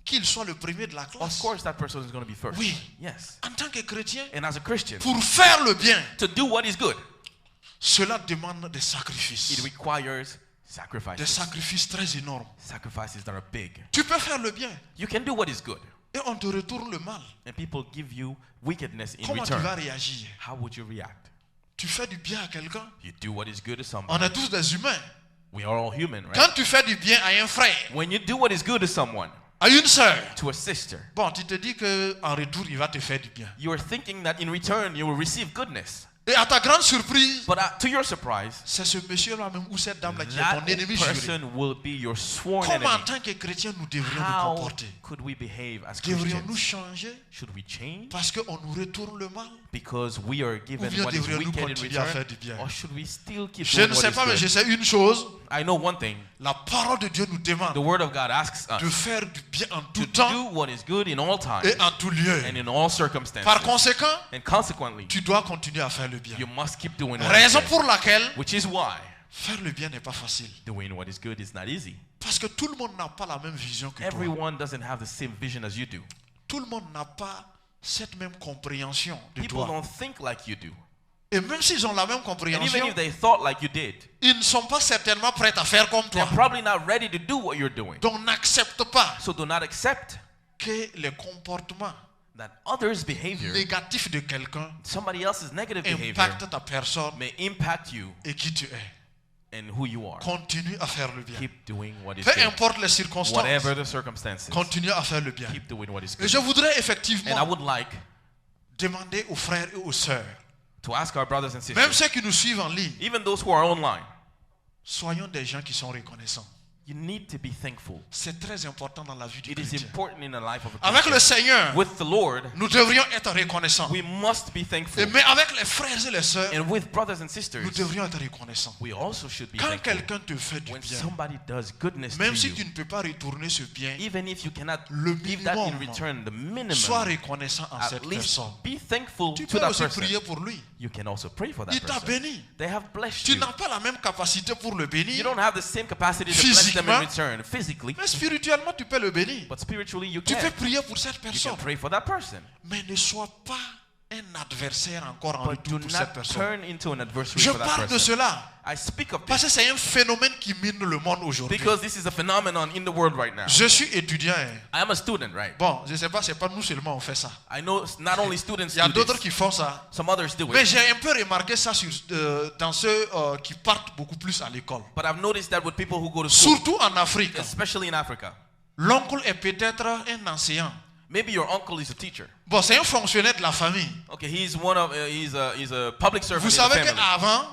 qu'il soit le premier de la Of classe. course, that person is going to be first. Oui. Yes. En tant que chrétien, And as a Christian, pour faire le bien, to do what is good, cela demande des it sacrifices. requires Des sacrifices. sacrifices très énormes. Sacrifices that are big. Tu peux faire le bien You can do what is good, et on te retourne le mal. and people give you wickedness in Comment tu vas return. réagir? How would you react? Tu fais du bien à quelqu'un. You do what is good to On someone. est tous des humains. We are all human, right? Quand tu fais du bien à un frère, When you do what is good to someone, à une sœur, to a sister, bon, tu te dis qu'en retour, il va te faire du bien. you are thinking that in return you will receive goodness. Et à ta grande surprise, But to your surprise, c'est ce monsieur-là même ou cette dame-là qui est that ton ennemi juré. person will be your sworn Comment en enemy. tant que chrétien nous devrions nous How comporter? could we behave as Devrions-nous Christians? changer Should we change parce qu'on nous retourne le mal? because we are given Ou bien what is devrions-nous wicked in continuer à faire return? du bien? Or should we still keep Je doing ne what sais is pas, mais je good? sais une chose. I know one thing. La parole de Dieu nous The demande Word of God asks de us faire du bien en to tout temps do what is good in all times et en tout lieu. and in all circumstances. Par conséquent, And consequently, tu dois continuer à faire le bien. you must keep doing what is Raison good. pour laquelle Which is why faire le bien n'est pas facile. doing what is good is not easy. Parce que tout le monde n'a pas la même vision que toi. Everyone doesn't have the same vision as you do. Tout le monde n'a pas cette même compréhension de People toi. don't think like you do. Et même s'ils ont la même And compréhension, even if they thought like you did, ils ne sont pas certainement prêts à faire comme they're toi. probably not ready to do what you're doing. Donc n'accepte pas So do not accept que les comportements that others' behavior, négatifs de quelqu'un somebody else's negative behavior, impactent ta personne may impact you et qui tu es. and who you are. Continue à faire le bien. Keep doing what is Peu good. importe les circonstances, Whatever the circumstances, continue à faire le bien. keep doing what is Et good. je voudrais And I effectivement would like demander aux frères et aux sœurs, to ask our brothers and même sisters, ceux qui nous suivent en ligne, even those who are online, soyons des gens qui sont reconnaissants. You need to be thankful. C'est très important dans la vie du It is chrétien. important in the life of a Avec le Christian. Seigneur, With the Lord, nous devrions être reconnaissants. we must be thankful. Mais avec les frères et les sœurs, And with brothers and sisters, nous devrions être reconnaissants. we also should be Quand thankful. quelqu'un te fait du When bien, somebody does goodness to même si you, tu ne peux pas retourner ce bien, even if you cannot le give that in minimum, return, the minimum, sois reconnaissant en at cette least personne. be thankful Tu to peux that aussi person. prier pour lui. You can also pray for that Il t'a person. béni. They have blessed Tu you. n'as pas la même capacité pour le You bénir, don't have the same capacity to bless them in Physiquement, return physically, mais spirituellement, tu peux le bénir. but spiritually you Tu peux can. prier pour cette You can personne, pray for that person. mais ne sois pas un adversaire encore en But do retour pour cette not personne. turn into an adversary Je for that parle de person. cela I speak of parce this que c'est un phénomène qui mine le monde aujourd'hui. because this is a phenomenon in the world right now. Je suis étudiant. I am a student, right? Bon, je ne sais pas, c'est pas nous seulement on fait ça. I know not only students Il y a do d'autres this, qui font ça. some others do Mais it. j'ai un peu remarqué ça dans ceux qui partent beaucoup plus à l'école. But I've noticed that with people who go to school, Surtout en Afrique. especially in Africa, L'oncle est peut-être un enseignant. maybe your uncle is a teacher. Bon, c'est un fonctionnaire de la famille. Okay, he's one of he's a public servant Vous in the savez family. qu'avant,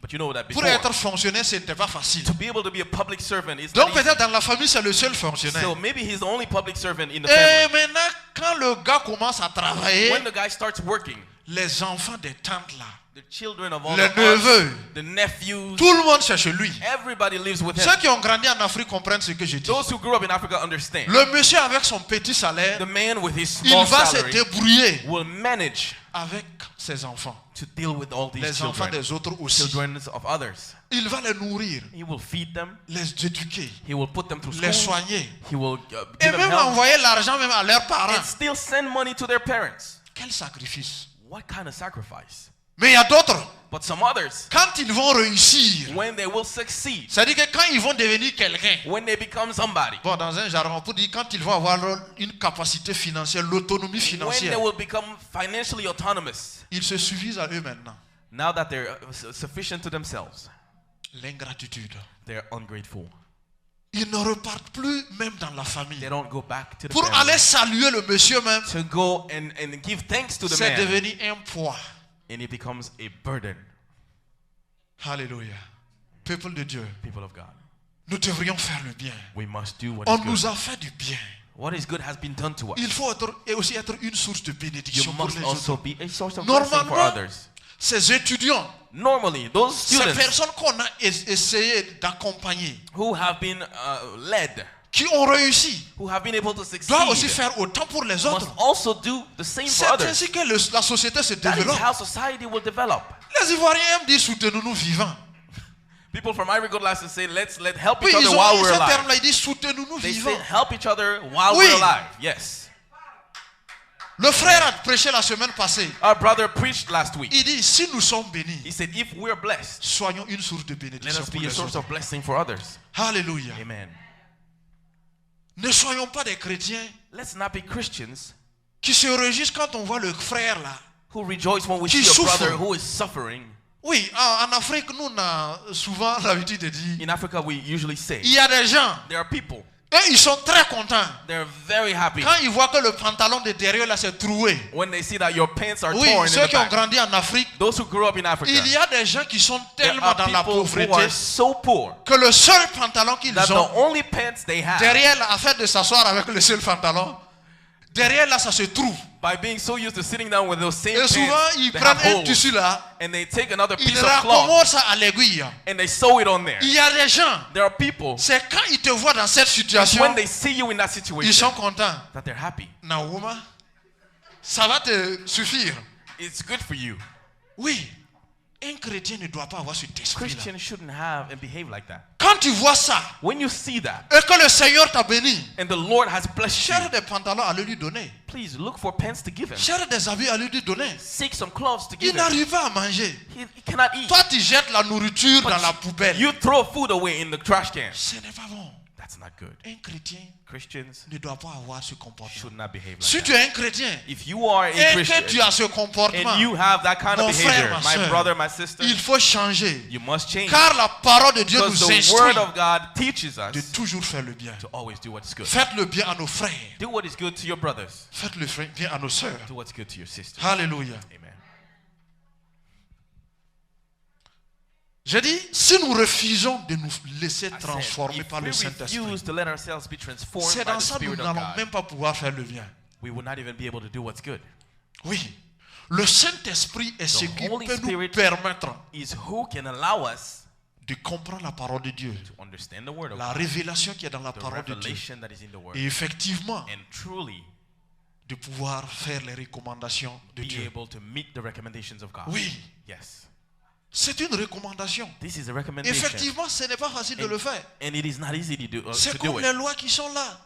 But you know that pour before, être fonctionnaire, ce n'était pas facile. to be able to be a public servant is Donc not easy. peut-être dans la famille, c'est le seul fonctionnaire. So maybe he's the only public servant in the Et family. maintenant, quand le gars commence à travailler, When the guy starts working, les enfants des tantes là, the children of all les the neveux, aunts, the nephews, tout le monde cherche lui. everybody lives with him. Ceux qui ont grandi en Afrique comprennent ce que je dis. Those who grew up in Africa understand. Le monsieur avec son petit salaire, The man with his il small va se salary débrouiller will manage avec ses enfants. to deal with all these Les enfants children, des autres aussi. children of others. Il va les nourrir, He will feed them. les éduquer, He will put them through les school. soigner. He will Et give them même help envoyer l'argent même à leurs parents. and still send money to their parents. Quel sacrifice. What kind of sacrifice? Mais il y a d'autres, But some others, quand ils vont réussir, when they will succeed, c'est-à-dire que quand ils vont devenir quelqu'un, when they become somebody, bon, dans un jargon, on peut dire quand ils vont avoir une capacité financière, l'autonomie when they financière, will become financially autonomous, ils se suffisent à eux maintenant. now that they're sufficient to themselves, L'ingratitude. they're ungrateful. Ils ne repartent plus même dans la They famille. don't go back to the Pour family aller saluer le monsieur même, to go and give thanks to the c'est man, devenu un poids. and it becomes a burden. Alléluia. Peuple de Dieu, People of God, nous devrions faire le bien. we must do what On is nous good. a fait du bien. What is good has been done to us. Il faut aussi être une source de You bénédiction pour must les also autres. be a source of blessing for Normalement, others. ces étudiants, Normally, those ces students personnes qu'on a essayé d'accompagner, who have been led, qui ont réussi, who have been able to succeed, doivent aussi faire autant pour les must autres. also do the same for C'est others. ainsi que la société se That is développe. how society will develop. Les Ivoiriens aiment dire soutenons-nous vivants. People from Ivory Coast like to say, let's help Oui, each ils other ont while mis we're ce alive. terme-là, ils disent soutenons-nous They say vivants. help each other while Oui. we're alive. Yes. Le frère a prêché la semaine passée. Our brother preached last week. Il dit, si nous sommes bénis, He said, if we're blessed, soyons une source de let bénédiction us pour be a les source autres. of blessing for others. Alléluia. Amen. Ne soyons pas des chrétiens Let's not be Christians qui se réjouissent quand on voit le frère là. who rejoice when we Qui see a souffre. brother who is suffering. Oui, en Afrique, nous on a souvent l'habitude de dire, In Africa, we usually say, il y a des gens, there are people, et ils sont très contents. they're very happy Quand ils voient que le pantalon de derrière là c'est troué. when they see that your pants are Oui, torn in ceux the qui ont back. grandi en Afrique, Those who grew up in Africa, il y a des gens qui sont there tellement are dans la people who pauvreté are so poor que le seul pantalon qu'ils that the ont only pants they have, derrière là, afin de s'asseoir avec le seul pantalon, derrière là ça se trouve. by being so used to sitting down with those same Et souvent pants, ils they prennent have un holes, tissu là, and they take another ils piece of cloth raccommodent ça à l'aiguille. and they sew it on there. Il y a des gens, There are people, c'est quand ils te voient dans cette situation, when they see you in that ils situation, sont contents. that they're happy. Naouma, ça va te suffire. It's good for you. Oui, un chrétien ne doit pas avoir cet esprit-là. Christians shouldn't have and behave like that. Quand tu vois ça When you see that, et que le Seigneur t'a béni, and the Lord has blessed you, cherche des pantalons à lui donner. please look for pants to give him. Cherche des habits à lui donner. Seek some clothes to Il give him. n'arrive pas à manger. He cannot eat. Toi, tu jettes la nourriture But dans la poubelle. You throw food away in the trash can. Ce n'est pas bon. That's not good. Un chrétien Christians ne doit pas avoir ce comportement. should not behave like Si that. tu es un chrétien If you are a et que Christian tu as ce comportement, and you have that kind of mon frère, behavior, ma my soeur, brother, my sister, il faut changer. you must change. Car la parole de Dieu Because nous the instruit word of God teaches de us toujours faire le bien. to always do what's good. Faites le bien à nos frères. Do what is good to your brothers. Faites le bien à nos sœurs. Do what's good to your sisters. Alléluia. Amen. J'ai dit, si nous refusons de nous laisser I said, transformer if par we le Saint-Esprit, refuse to let ourselves be transformed c'est by dans the ça que nous Spirit of n'allons God, même pas pouvoir faire le bien. we will not even be able to do what's good. Oui, le Saint-Esprit est ce The qui Holy peut nous Spirit permettre is who can allow us de comprendre la parole de Dieu, to understand the Word of la God, révélation qui est dans la the parole de Dieu, revelation that is in the Word, et effectivement and truly de pouvoir faire les recommandations de be Dieu. able to meet the recommendations of God. Oui, Yes. c'est une recommandation. This is a recommendation. Effectivement, ce n'est pas facile de le faire. And it is not easy to C'est do comme it. les lois qui sont là.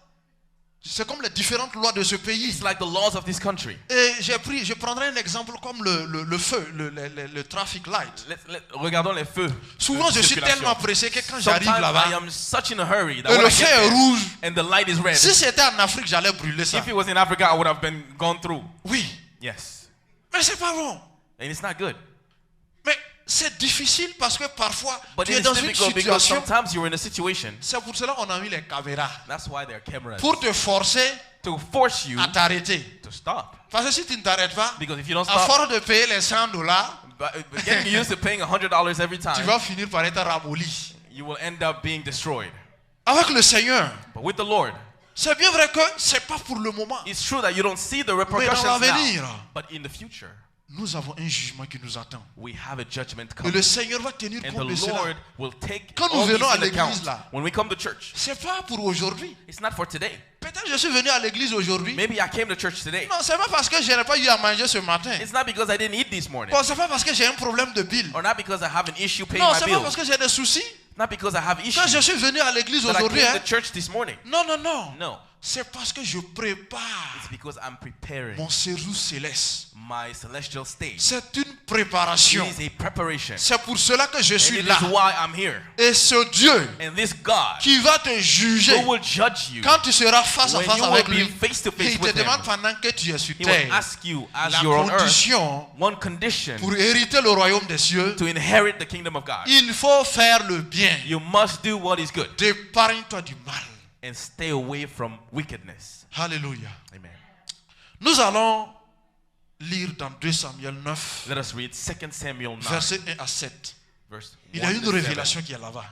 C'est comme les différentes lois de ce pays. It's like the laws of this country. Et je prendrai un exemple comme le feu, le traffic light. Regardons les feux. Souvent, de je suis circulation. tellement pressé que quand j'arrive Sometimes I là-bas, am such in a hurry that et when le I feu get est there rouge, and the light is red, si c'était en Afrique, j'allais brûler ça. if it was in Africa, I would have been gone through. Oui, Yes. mais c'est pas bon. And it's not good. Mais c'est difficile parce que parfois, But tu it es is dans une difficult because situation. sometimes you're in a situation. C'est pour cela qu'on a mis les caméras. That's why there are cameras. Pour te forcer To force you à t'arrêter. to stop. Parce que si tu ne t'arrêtes pas, Because if you don't à stop, force de payer les $100, but getting used to paying $100 every tu time, vas finir par être ramolli. you will end up being destroyed. Avec le Seigneur, But with the Lord, c'est bien vrai que c'est pas pour le moment. it's true that you don't see the Mais dans repercussions l'avenir, now. But in the future, nous avons un jugement qui nous attend. we have a judgment Et coming. le Seigneur va tenir And compte de the cela. Lord will take Quand nous all this venons à into account. l'église, là, When we come to church, c'est pas pour aujourd'hui. it's not for today. Peut-être je suis venu à l'église aujourd'hui. Maybe I came to church today. Non, c'est pas parce que je n'ai pas eu à manger ce matin. It's not because I didn't eat this morning. Bon, c'est pas parce que j'ai un problème de bile. Or not because I have an issue paying Non, my c'est pas parce bills. que j'ai des soucis. Not because I have Quand issues je suis venu à l'église that I aujourd'hui, came hein, to church this morning. non, non, non. No. C'est parce que je prépare It's because I'm preparing mon séjour céleste. my celestial state. C'est une It préparation. is a preparation. C'est pour cela que je And suis it là. is why I'm here. Et ce Dieu And this God qui va te juger who will judge you, quand tu seras face à when face you avec will lui, be face to face il te with him, demande pendant que tu es sur He will terre, ask you as la you're on earth, condition one condition pour hériter le royaume des cieux, to inherit the kingdom of God. il faut faire le bien. You must do what is good Épargne-toi du mal. and stay away from wickedness. Alléluia. Amen. Nous allons lire dans 2 Samuel 9, Let us read 2 Samuel 9, versets 1 à 7. verse Il y a 1 une to 7. révélation qui est là-bas.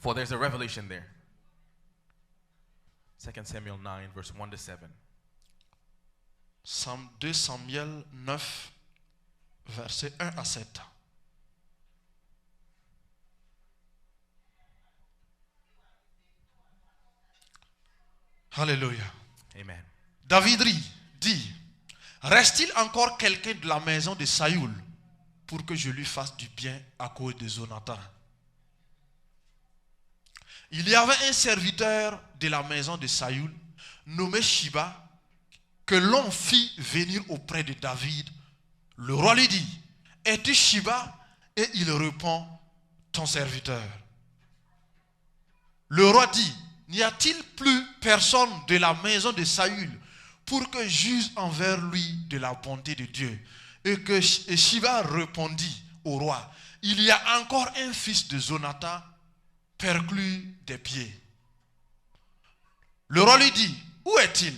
For there's a revelation there. 2 Samuel 9, verse 1 to 7. 2 Samuel 9, versets 1 à 7. Alléluia. Amen. David dit, reste-t-il encore quelqu'un de la maison de Saül pour que je lui fasse du bien à cause de Jonathan? Il y avait un serviteur de la maison de Saül nommé Shiba que l'on fit venir auprès de David. Le roi lui dit, es-tu Shiba? Et il répond, ton serviteur. Le roi dit, n'y a-t-il plus personne de la maison de Saül pour que juge envers lui de la bonté de Dieu? Et Shiba répondit au roi, il y a encore un fils de Jonathan perclus des pieds. Le roi lui dit, où est-il?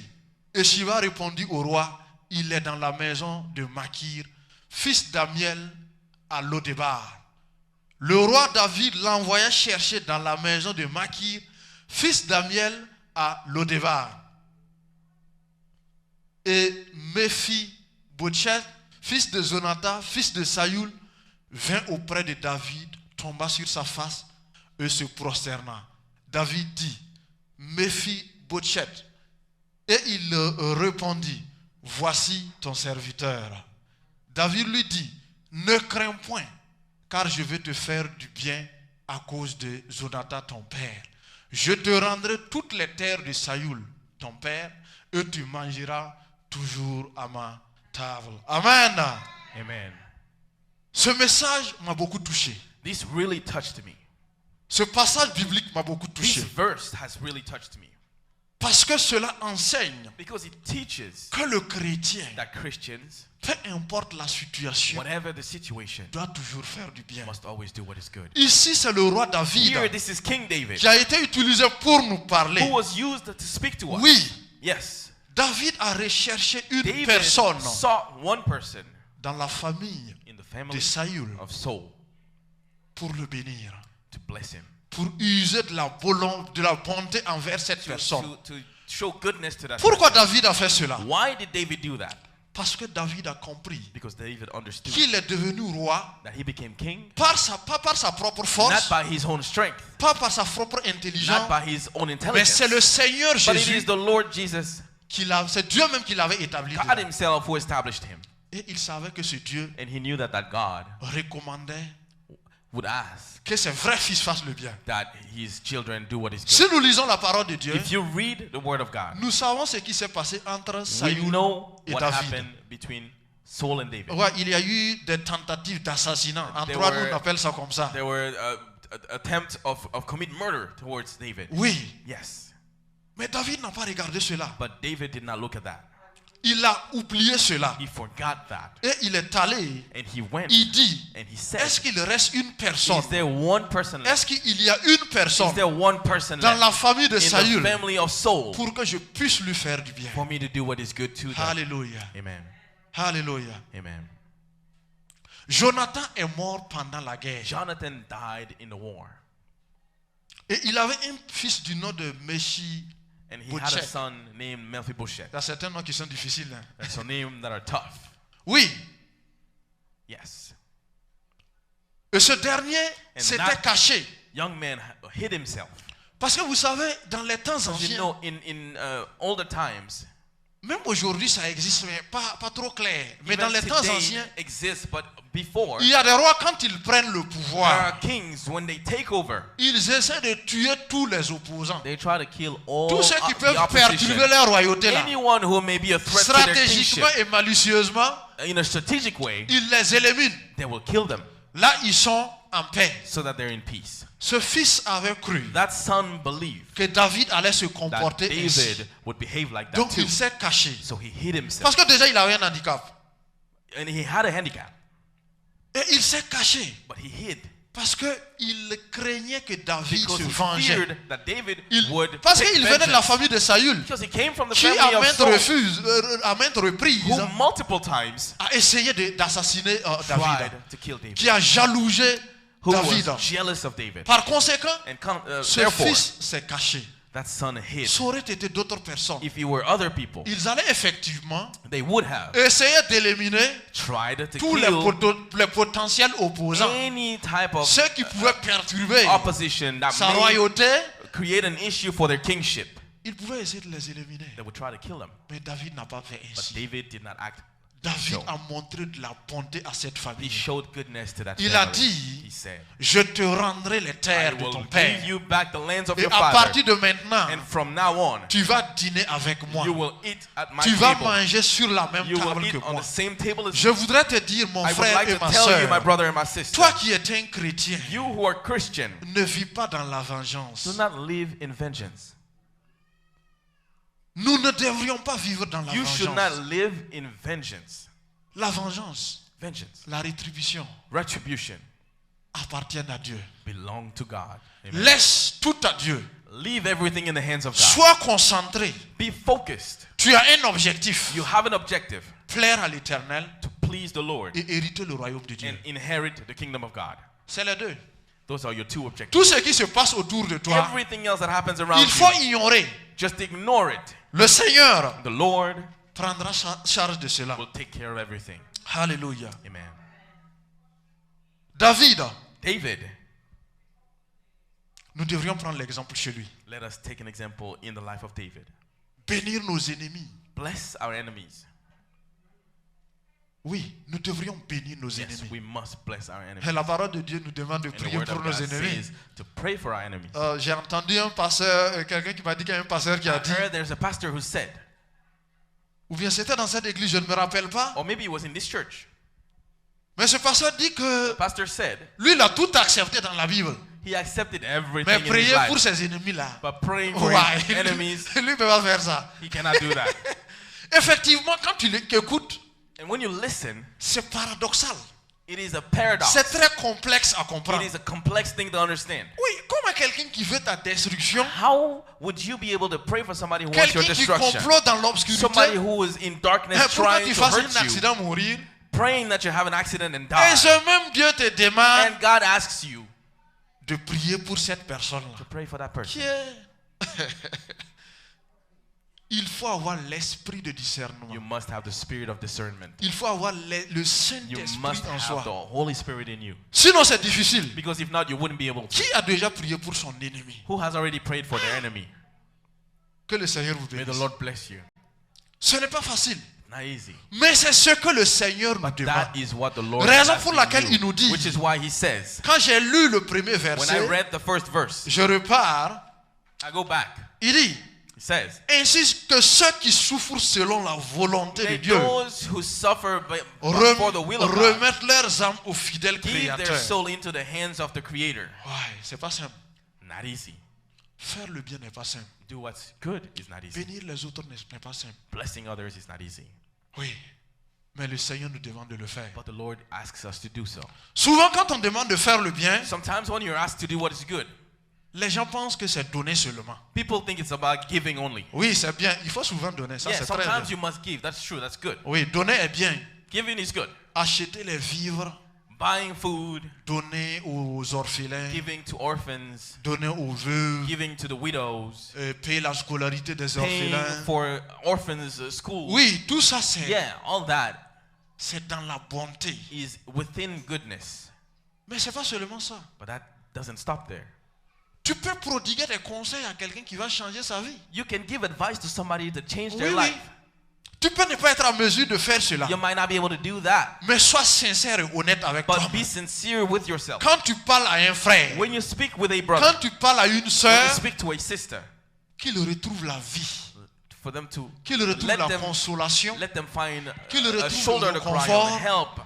Et Shiba répondit au roi, il est dans la maison de Makir, fils d'Amiel, à Lodébar. Le roi David l'envoya chercher dans la maison de Makir, fils d'Amiel, à Lodébar. Et Méphi-Botchet, fils de Jonathan, fils de Saül, vint auprès de David, tomba sur sa face et se prosterna. David dit, Méphi-Botchet. Et il répondit, voici ton serviteur. David lui dit, ne crains point, car je vais te faire du bien à cause de Jonathan ton père. Je te rendrai toutes les terres de Saül ton père, et tu mangeras toujours à ma table. Amen. Amen. Ce message m'a beaucoup touché. This really touched me. Ce passage biblique m'a beaucoup This touché. verse has really touched me. Parce que cela enseigne Because it teaches que le chrétien, that Christians, peu importe la situation, whatever the situation, doit toujours faire du bien. must always do what is good. Ici, c'est le roi David Here, this is King David, qui a été utilisé pour nous parler. who was used to speak to us. Oui, Yes. David a recherché une David personne sought one person dans la famille in the de family Saül of Saul pour le bénir, to bless him, pour user de la bonté envers cette personne. to show goodness to that Pourquoi person. David a fait cela? Why did David do that? Parce que David a compris Because David understood qu'il est devenu roi that he became king pas par sa propre not force, by his own strength, pas par sa propre not intelligence, by his own mais intelligence, c'est le Seigneur but it is Jésus the Lord Jesus, c'est Dieu même qui l'avait établi. God himself, who established him. Et il savait que ce Dieu And he knew that God recommandait would ask que ses vrais fils fassent le bien. that his children do what is good. Si nous lisons la parole de Dieu, If you read the word of God, nous savons ce qui s'est passé entre we Saül know et what David. happened between Saul and David. Ouais, il y a eu des tentatives d'assassinat. En There droit, were- nous on appelle ça comme ça. There were attempts of commit murder towards David. Oui, Yes, mais David n'a pas regardé cela. but David did not look at that. Il a oublié cela. He forgot that, Et il est allé, and he went il dit, and he said, est-ce qu'il reste une personne? "Is there one person left? Est-ce qu'il y a une personne Is there one person dans left la famille de in the Saül family of Saul pour que je puisse lui faire du bien? for me to do what is good to them?" Alléluia. Amen. Alléluia. Amen. Jonathan est mort pendant la guerre. Jonathan died in the war, Et il avait un fils du nom de Méchi. and he had a Bosheth. son named Mephibosheth. Il y a certains noms qui sont difficiles. Hein. That's a name that are tough. Oui. Yes. Et ce dernier And s'était that- caché. Young man hid himself. Parce que vous savez, dans les temps You anciens, know, in older times, même aujourd'hui ça existe, mais pas trop clair. Mais dans even les temps today anciens, exists, but before, il y a des rois quand ils prennent le there pouvoir, are kings, when they take over, ils essaient de tuer tous les opposants. they try to kill all Tous ceux qui the peuvent opposition. perturber leur royauté là. Anyone who may be a threat to their Stratégiquement kingship, et malicieusement, in a strategic way, ils les éliminent. they will kill them Là, ils sont en paix. so that they're in peace. Ce fils avait cru That son believed que David allait se that comporter ainsi. David would behave like that Donc too. il s'est caché. So he hid himself. Parce que déjà il avait un handicap. And he had a handicap, Et il s'est caché. but he hid Parce qu'il craignait que David because se he vengeait. feared that David would Parce take qu'il venait de la vengeance. famille de Saül, Because he came from the qui family à of maintes Saul, à maintes reprises who multiple times a essayé d'assassiner tried David, to kill David, qui a jalousé who David. was jealous of David. Par conséquent, And ce therefore, fils s'est caché. that son hid. Ça aurait été d'autres personnes. If he were other people, Ils allaient effectivement they would have essayer d'éliminer tried to tous les potentiels opposants. any type of Ceux qui pouvaient perturber opposition that sa may royauté, create an issue for their kingship. ils pouvaient essayer de les éliminer. They would try to kill them. Mais David n'a pas fait But ainsi. David did not act. David so. a montré de la bonté à cette He famille. showed goodness to that Il a family. dit, He said, je te rendrai les I terres de will ton give père. you back the lands of Et your à father. partir de maintenant, And from now on, tu vas dîner avec moi. you will eat at my Tu vas table. manger sur la même You will table eat que on moi. the same table as Je voudrais te dire, mon I would frère like et to ma tell you, my soeur, brother and my sister, toi qui es un chrétien, you who are Christian, ne vis pas dans la vengeance. do not live in vengeance. Nous ne devrions pas vivre dans la You should not vengeance. live in vengeance. La vengeance, Vengeance, la rétribution retribution appartiennent à Dieu. belong to God. Amen. Laisse tout à Dieu. Leave everything in the hands of God. Sois concentré. Be focused. Tu as un objectif. You have an objective Plaire à l'Éternel to please the Lord et hériter le royaume de Dieu. and inherit the kingdom of God. C'est les deux. Those are your two objectives. Tout ce qui se passe autour de toi, Everything else that happens around il faut you, ignorer. just ignore it. Le Seigneur The Lord prendra charge de cela. will take care of everything. Alléluia. Amen. David, David, nous devrions prendre l'exemple chez lui. let us take an example in the life of David. Bénir nos ennemis. Bless our enemies. Oui, nous devrions bénir nos Yes, ennemis. we must bless our enemies. Et la parole de Dieu nous demande de And the prier word pour of nos God ennemis. says to pray for our enemies. J'ai entendu un pasteur, quelqu'un qui m'a dit qu'il y a un pasteur qui a I dit, heard there's a pastor who said, ou bien c'était dans cette église, je ne me rappelle pas, or maybe it was in this church. mais ce pasteur dit que The pastor said lui, il a tout accepté dans la Bible. he accepted everything Mais in his prier pour life. ses ennemis-là, But praying for ouais, his enemies, lui ne peut pas faire ça. he cannot do that. Effectivement, quand tu écoutes, And when you listen, c'est paradoxal. it is a paradox. C'est très complexe à It comprendre. is a complex thing to understand. Oui, comment quelqu'un qui veut ta destruction, How would you be able to pray for somebody who wants your quelqu'un qui destruction? complote dans l'obscurité, Somebody who is in darkness pour que trying tu to fasses hurt un you, accident, mourir, praying that you have an accident and et die. ce même Dieu te demande And God asks you de prier pour cette personne-là. to pray for that Qui person. est... Il faut avoir l'esprit de You discernement. must have the spirit of discernment. Il faut avoir le You Saint-Esprit must en have soi. the Holy Spirit in you. Sinon, c'est difficile. Because if not, you wouldn't be able to. Qui a déjà prié pour son ennemi? Who has already prayed for their enemy? Que le Seigneur vous May the bénisse. Lord bless you. Ce n'est pas facile. Not easy. Mais c'est ce que le Seigneur nous But demande. that is what the Lord Raison is pour asking laquelle il nous you, dit, which is why he says, quand j'ai lu le premier when I verset, read the first verse, je repars, I go back. il dit, He says, ainsi que ceux qui souffrent selon la volonté de may Dieu those who suffer for the will of God remettent leurs âmes au fidèle give their Créateur. soul into the hands of the Creator. Ouais, c'est pas simple. Not easy. Faire le bien n'est pas simple. Do what's good is not easy. Bénir les autres n'est pas simple. Blessing others is not easy. Oui, mais le Seigneur nous demande de le faire. But the Lord asks us to do so. Souvent, quand on demande de faire le bien, Sometimes when you're asked to do what is good, les gens pensent que c'est donner seulement. people think it's about giving only. Oui, c'est bien. Il faut souvent donner. Ça, Yeah, c'est très sometimes bien. you must give. That's true. That's good. Oui, donner est bien. Giving is good. Acheter les vivres, Buying food, donner aux orphelins, giving to orphans, donner aux veuves, giving to the widows, payer la scolarité des paying orphelins. for orphans' school. Oui, tout ça, c'est Yeah, all that dans la bonté. is within goodness. Mais c'est pas seulement ça. But that doesn't stop there. Tu peux prodiguer des conseils à quelqu'un qui va changer sa vie. You can give advice to somebody to change Oui, their oui. life. Tu peux ne pas être en mesure de faire cela. You might not be able to do that, Mais sois sincère et honnête avec toi. but be sincere with yourself. Quand tu parles à un frère, When you speak with a brother, quand tu parles à une when you sœur, speak to a sister, qu'il retrouve la vie, for them to qu'il retrouve let la them, consolation let them find Qu'il a retrouve shoulder le to cry on, confort. help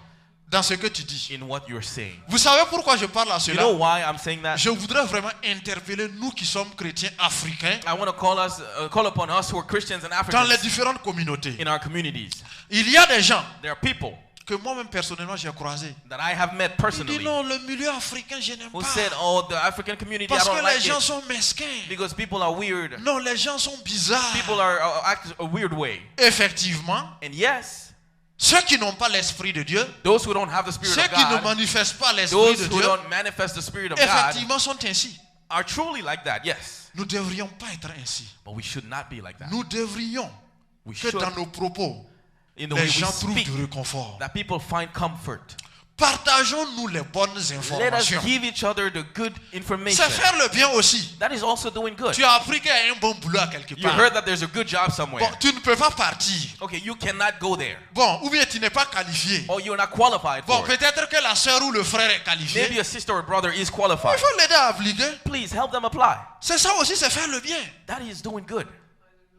dans ce que tu dis. in what you're saying. Vous savez pourquoi je parle à You know cela? why I'm saying that? Je voudrais vraiment interpeller nous qui sommes chrétiens africains I want to call upon us who are Christians and dans les Africans différentes communautés. in our communities. Il y a des gens There are people que moi-même personnellement j'ai croisés. that I have met Ils disent personally non, le milieu africain je n'aime who pas. said, "Oh, the African community, I Parce don't que like les gens it sont mesquins. because people are weird. Non, les gens sont bizarres. People are act a weird way." Effectivement, And yes, ceux qui n'ont pas l'esprit de Dieu, those who don't have the Spirit ceux of qui ne God, manifestent pas l'esprit those de who Dieu, don't manifest the Spirit of God, effectivement sont ainsi. are truly like that. Yes, Nous ne devrions pas être ainsi. but we should not be like that. Nous devrions We que should, dans nos propos, in the way les we gens trouvent speak, du réconfort. that people find comfort. Partageons-nous les bonnes Let us informations. give each other the good information. C'est faire le bien aussi. That is also doing good. Tu as appris qu'il y a un bon boulot à quelque You part. heard that there's a good job somewhere. Bon, tu ne peux pas partir. Okay, you cannot go there. Bon, ou bien tu n'es pas qualifié. Or you're not qualified Bon, for it. peut-être que la sœur ou le frère est qualifié. Maybe a sister or brother is Il qualified. faut l'aider à appliquer. Please help them apply. C'est ça aussi, c'est faire le bien. That is doing good.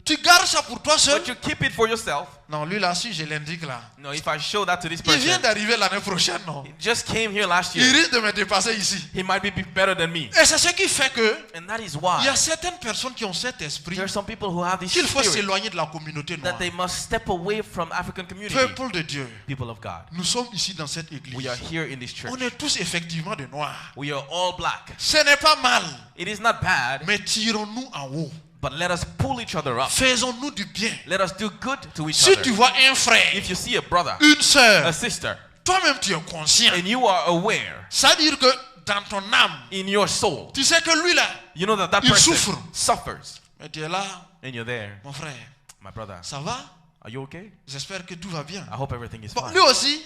Tu gardes ça pour toi seul. But you keep it for yourself. Non, lui là, si je l'indique là. No, if I show that to this Il vient person, d'arriver l'année prochaine, non? he just came here last Il year. risque de me dépasser ici. He might be better than me. Et c'est ce qui fait que And that is il y a why certaines personnes qui ont cet esprit there are some people who have this qu'il faut spirit s'éloigner de la communauté noire. that they must step away from African community. Peuple de Dieu, People of God. nous sommes ici dans cette We église. are here in this church. On est tous effectivement de noirs. We are all black. Ce n'est pas mal, It is not bad, mais tirons-nous en haut. but let us pull each other up. Faisons-nous du bien. Let us do good to each Si tu other. vois un frère, If you see a brother, une a sœur, sister, toi-même tu es conscient. and you are aware C'est-à-dire que dans ton âme, in your soul, tu sais que lui là, you know that that Il person souffre. suffers, mais tu es là, and you're there. mon frère, My brother, ça va? are you okay? J'espère que tout va bien. I hope everything is Bon, fine. lui aussi,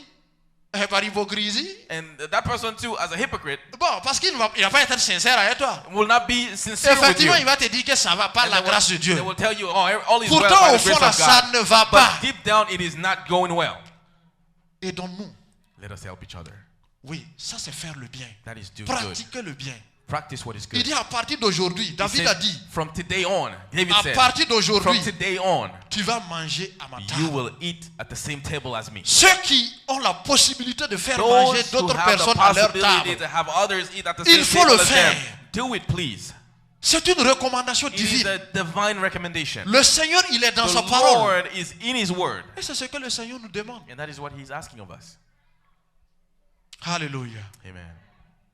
par hypocrisie, And that person too, as a hypocrite, bon, parce qu'il ne va pas être sincère avec toi. will not be sincere with you. Effectivement, il va te dire que ça va par And la they grâce de will, Dieu. they will tell you, oh, all is well Pourtant, by au the fond, grace là, of ça God. ne va pas. But deep down, it is not going well. Aidons-nous. Let us help each other. Oui, ça c'est faire le bien. That is do good. Pratiquer le bien. Practice what is Il good. dit à partir d'aujourd'hui, He David said, a dit, from today on, David à said, partir from d'aujourd'hui, today on, tu vas manger à ma you table. will eat at the same table as me. Ceux qui ont la possibilité de faire manger Those who d'autres have the personnes à leur possibility table, to have others eat at the Il same faut table le as them, faire. do it, please. c'est une recommandation It is divine. a divine recommendation. Le Seigneur, il est dans The sa parole. Lord is in His Word, Et c'est ce que le Seigneur nous demande. and that is what He's asking of us. Alléluia. Amen.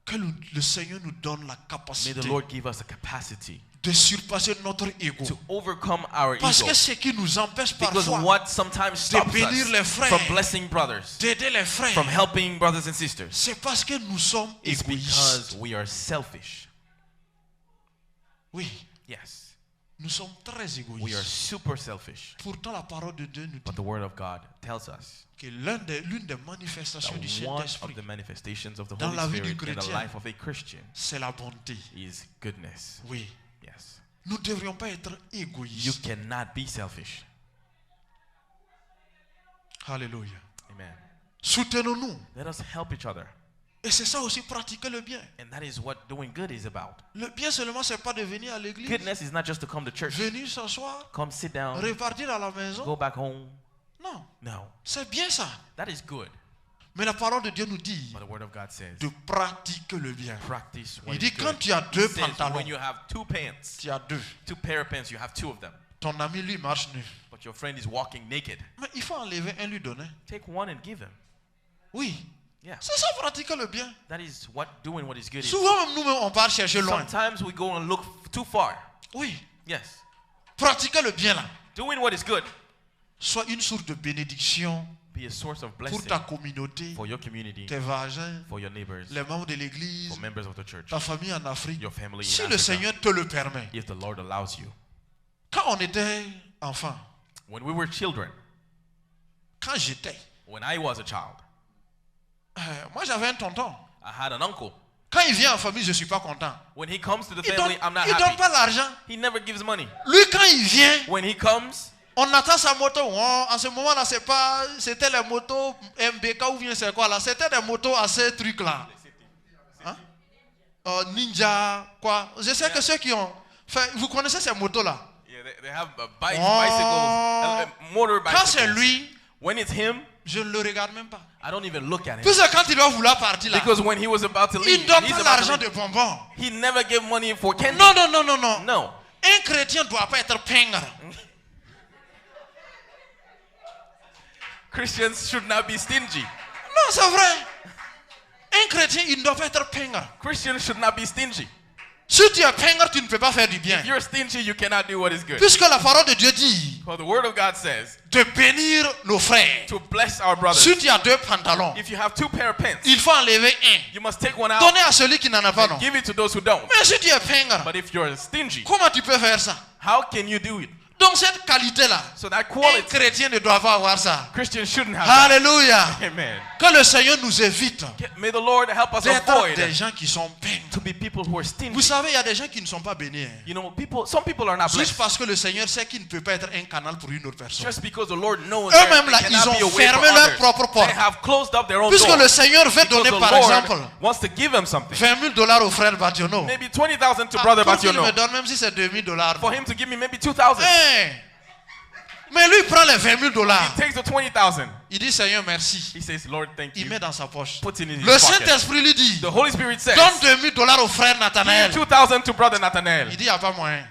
Que le Seigneur nous donne la May capacité the Lord give us a capacity de surpasser notre ego. to overcome our Parce ego. que ce qui nous empêche Because parfois what sometimes stops bénir les us frères, from blessing brothers, d'aider les frères, from helping brothers and sisters, c'est parce que nous sommes is égoïstes. because we are selfish. Oui, Yes, nous sommes très we are égoïstes. super selfish. Pourtant, la parole de Dieu nous But dit the Word of God tells us que l'une des manifestations du that one of Saint-Esprit, the manifestations of the dans Holy la vie du Spirit in the chrétien, life of a Christian c'est la bonté. is goodness. Oui, Yes. nous ne devrions pas être You égoïstes. cannot be selfish. Alléluia. Amen. Soutenons-nous. Let us help each other. Et c'est ça aussi, pratiquer le bien. And that is what doing good is about. Le bien seulement, c'est pas de venir à l'église, Goodness is not just to come to church, venir s'asseoir, come sit down, repartir à la go maison. back home. Non, No, c'est bien ça. that is good. Mais la parole de Dieu nous dit But the Word of God says, de pratiquer le bien. practice what Il is dit quand good. tu as It deux says pantalons, when you have two pants, tu as deux. two pair of pants, you have two of them. Ton ami, lui, marche nu. But your friend is walking naked. Mais il faut enlever un, lui donner. Take one and give him. Oui, Yeah, c'est ça, pratiquer le bien. that is what doing what is good is. Souvent, même nous-mêmes, on part chercher loin. Sometimes we go and look too far. Oui, Yes, pratiquer le bien, là, doing what is good. soit une source de bénédiction Be a source of pour blessing ta communauté, for your community, tes voisins, for your neighbors, les membres de l'église, for members of the church, ta famille en Afrique. your family Si in le Africa, Seigneur te le permet. if the Lord allows you. Quand on était enfant, When we were children, quand j'étais, when I was a child, moi j'avais un tonton. I had an uncle. Quand il vient en famille, je ne suis pas content. When he comes to the Il ne family, I'm not donne happy. pas l'argent. He never gives money. Lui, quand il vient, When he comes, on attend sa moto. Oh, en ce moment-là, c'était les motos MBK ou bien c'est quoi là? C'était des motos à ces trucs-là. Hein? Ninja, quoi. Je sais que ceux qui ont fait, vous connaissez ces motos-là? yeah, they have bikes, Oh. bicycles, motor Quand c'est bicycles. lui, When it's him, je ne le regarde même pas. I don't even look at him. Puisque quand il va vouloir partir là, Because when he was about to il leave, ne donne he's pas about l'argent to de leave. bonbons. He never gave money for candy. Non, non, non, non, non. No. Un chrétien ne doit pas être pingre. Christians should not be stingy. Non, c'est vrai. Un chrétien, il ne doit pas être pingre. Christians should not be stingy. Si tu es pingre, tu ne peux pas faire du bien. If you're stingy, you cannot do what is good. Puisque la parole de Dieu dit For the Word of God says de bénir nos frères. to bless our brothers. Si tu as deux pantalons, If you have two pair of pants, il faut enlever un. you must take one out Donner à celui qui n'en a pas, non. and give it to those who don't. Mais si tu es pingre, But if you're stingy, comment tu peux faire ça? how can you do it? Donc cette qualité-là, So that un quality, chrétien ne doit pas avoir ça. Christians shouldn't have that. Alléluia. Amen. Que le Seigneur nous évite May the Lord help us d'être avoid des gens qui sont pingres. to be people who are Vous stingy. savez, il y a des gens qui ne sont pas bénis. Hein. You know, some people are not Juste blessed. parce que le Seigneur sait qu'il ne peut pas être un canal pour une autre personne. Just because the Lord knows Eux-mêmes, that là, they ils cannot ont be a way for fermé leur others. propre porte. They have closed up their own Puisque door. le Seigneur veut Because donner, the par Lord exemple, wants to give him something. $20 000 au frère Badiono. Maybe 20,000 to Brother Pour qu'il Bationo. me donne, même si c'est $2 000. For him to give me maybe 2,000. Hein. Mais lui, il prend les $20 000. He takes the 20,000. Il dit, Seigneur, merci. He says, Lord, thank Il you. met dans sa poche. Puts it in his Le pocket. Saint-Esprit lui dit, The Holy Spirit says, donne $2 000 au frère give Nathanaël. 2,000 to Brother Nathanael. Il dit, il n'y a pas moyen.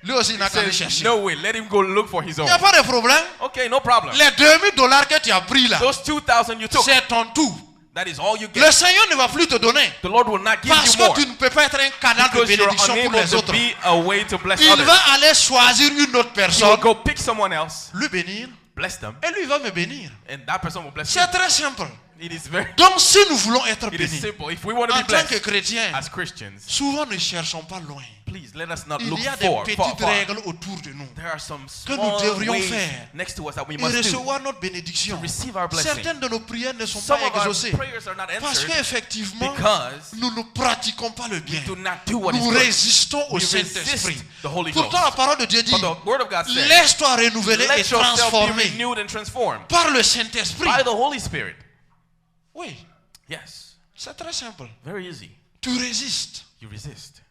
Lui aussi, il n'a qu'à aller Says, chercher. no way, let him go look for his Il own. n'y a pas de problème. Okay, no problem. Les $2 000 que tu as pris là, Those 2,000 you took, c'est ton tout. that is all you Le get. Seigneur ne va plus te donner. The Lord will not give Parce you more. que tu ne peux pas être un canal de Because you're bénédiction pour unable les to autres. be a way to bless Il others. va aller choisir une autre He will personne, go pick someone else, lui bénir, bless them, et lui il va me bénir. and that person will bless you. C'est très simple. It is very, Donc si nous voulons être it is bénis, simple. If we want to en be tant que blessed chrétiens, as Christians, souvent ne cherchons pas loin. please let us not Il look y a des far. petites règles autour de nous. There are some que nous small devrions ways faire next to us that we Et must do recevoir notre bénédiction. to receive our blessing. Certaines de nos prières ne sont Some pas of our exaucées. prayers are not Parce answered qu'effectivement, because nous ne pratiquons pas le bien. do not do what is Nous good. résistons au We Saint-Esprit. resist the Holy Pourtant, Ghost. la parole de Dieu dit, But the Word of God says, laisse-toi renouveler et let yourself be transformer renewed and transformed par le Saint-Esprit. by the Holy Spirit. Oui, Yes, c'est très simple. very easy. Tu résistes You resist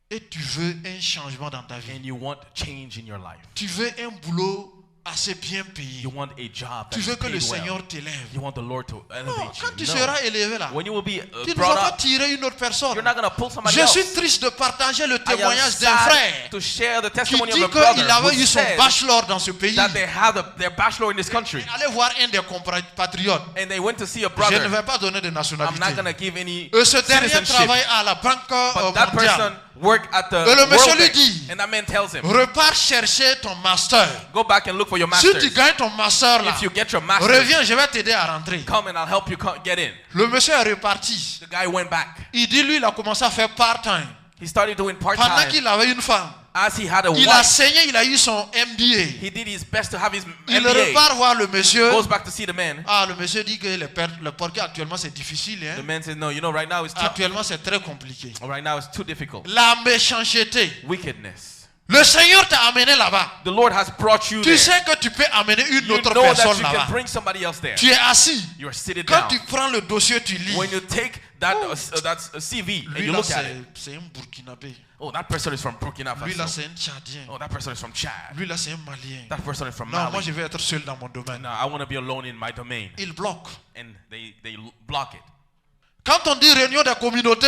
et tu veux un changement dans ta vie. and you want change in your life. Tu veux un boulot assez bien payé. You want a job Tu that's veux que le paid well. Seigneur t'élève. You want the Lord to Non, elevate quand tu you. No. seras élevé là, When you will be tu ne brought vas pas up, tirer une autre personne. you're not going to pull somebody Je else. suis triste de partager le I am témoignage d'un sad frère to share the qui testimony dit of a brother qu'il avait who eu son said bachelor dans ce pays. that they have their bachelor in this country. Allez voir un des compatriotes. And they went to see a Je ne brother. vais pas donner de I'm nationalité. not going to give any Ce dernier citizenship. travaille à la Banque But that mondiale. person work at the Et le monsieur World lui Bank. dit, And that man tells him, repars chercher ton master. go back and look for your Si master. tu gagnes ton master là, If you get your master, reviens, je vais t'aider à rentrer. come and I'll help you get in. Le monsieur est reparti. The guy went back. Il dit, lui, il a commencé à faire part-time. He started doing Pendant part-time. qu'il avait une femme. As he had a Il a wife, saigné, il a eu son MBA. he did his best to have his Il MBA. repart voir le monsieur. Goes back to see the man. Ah, le monsieur dit que le porquet actuellement c'est difficile. The Hein? man says, no, you know, right now it's tough. Actuellement c'est très compliqué. Right now it's too difficult. La méchanceté. Wickedness. Le Seigneur t'a amené là-bas. The Lord has brought you Tu there. sais que tu peux amener une You autre know that personne you là-bas. can bring somebody else there. Tu es assis. You are seated Quand down. tu prends le dossier, tu lis. When you take that CV and Lui you là, look at it, c'est un Burkinabé. oh, that person is from Burkina Lui là, Faso. c'est un Tchadien. Oh, that person is from Chad. Lui là, c'est un Malien. That person is from Non, moi Mali. je vais être seul dans mon domaine. No, I want to be alone in my domain. Il bloque. And they block it. Quand on dit réunion des communautés,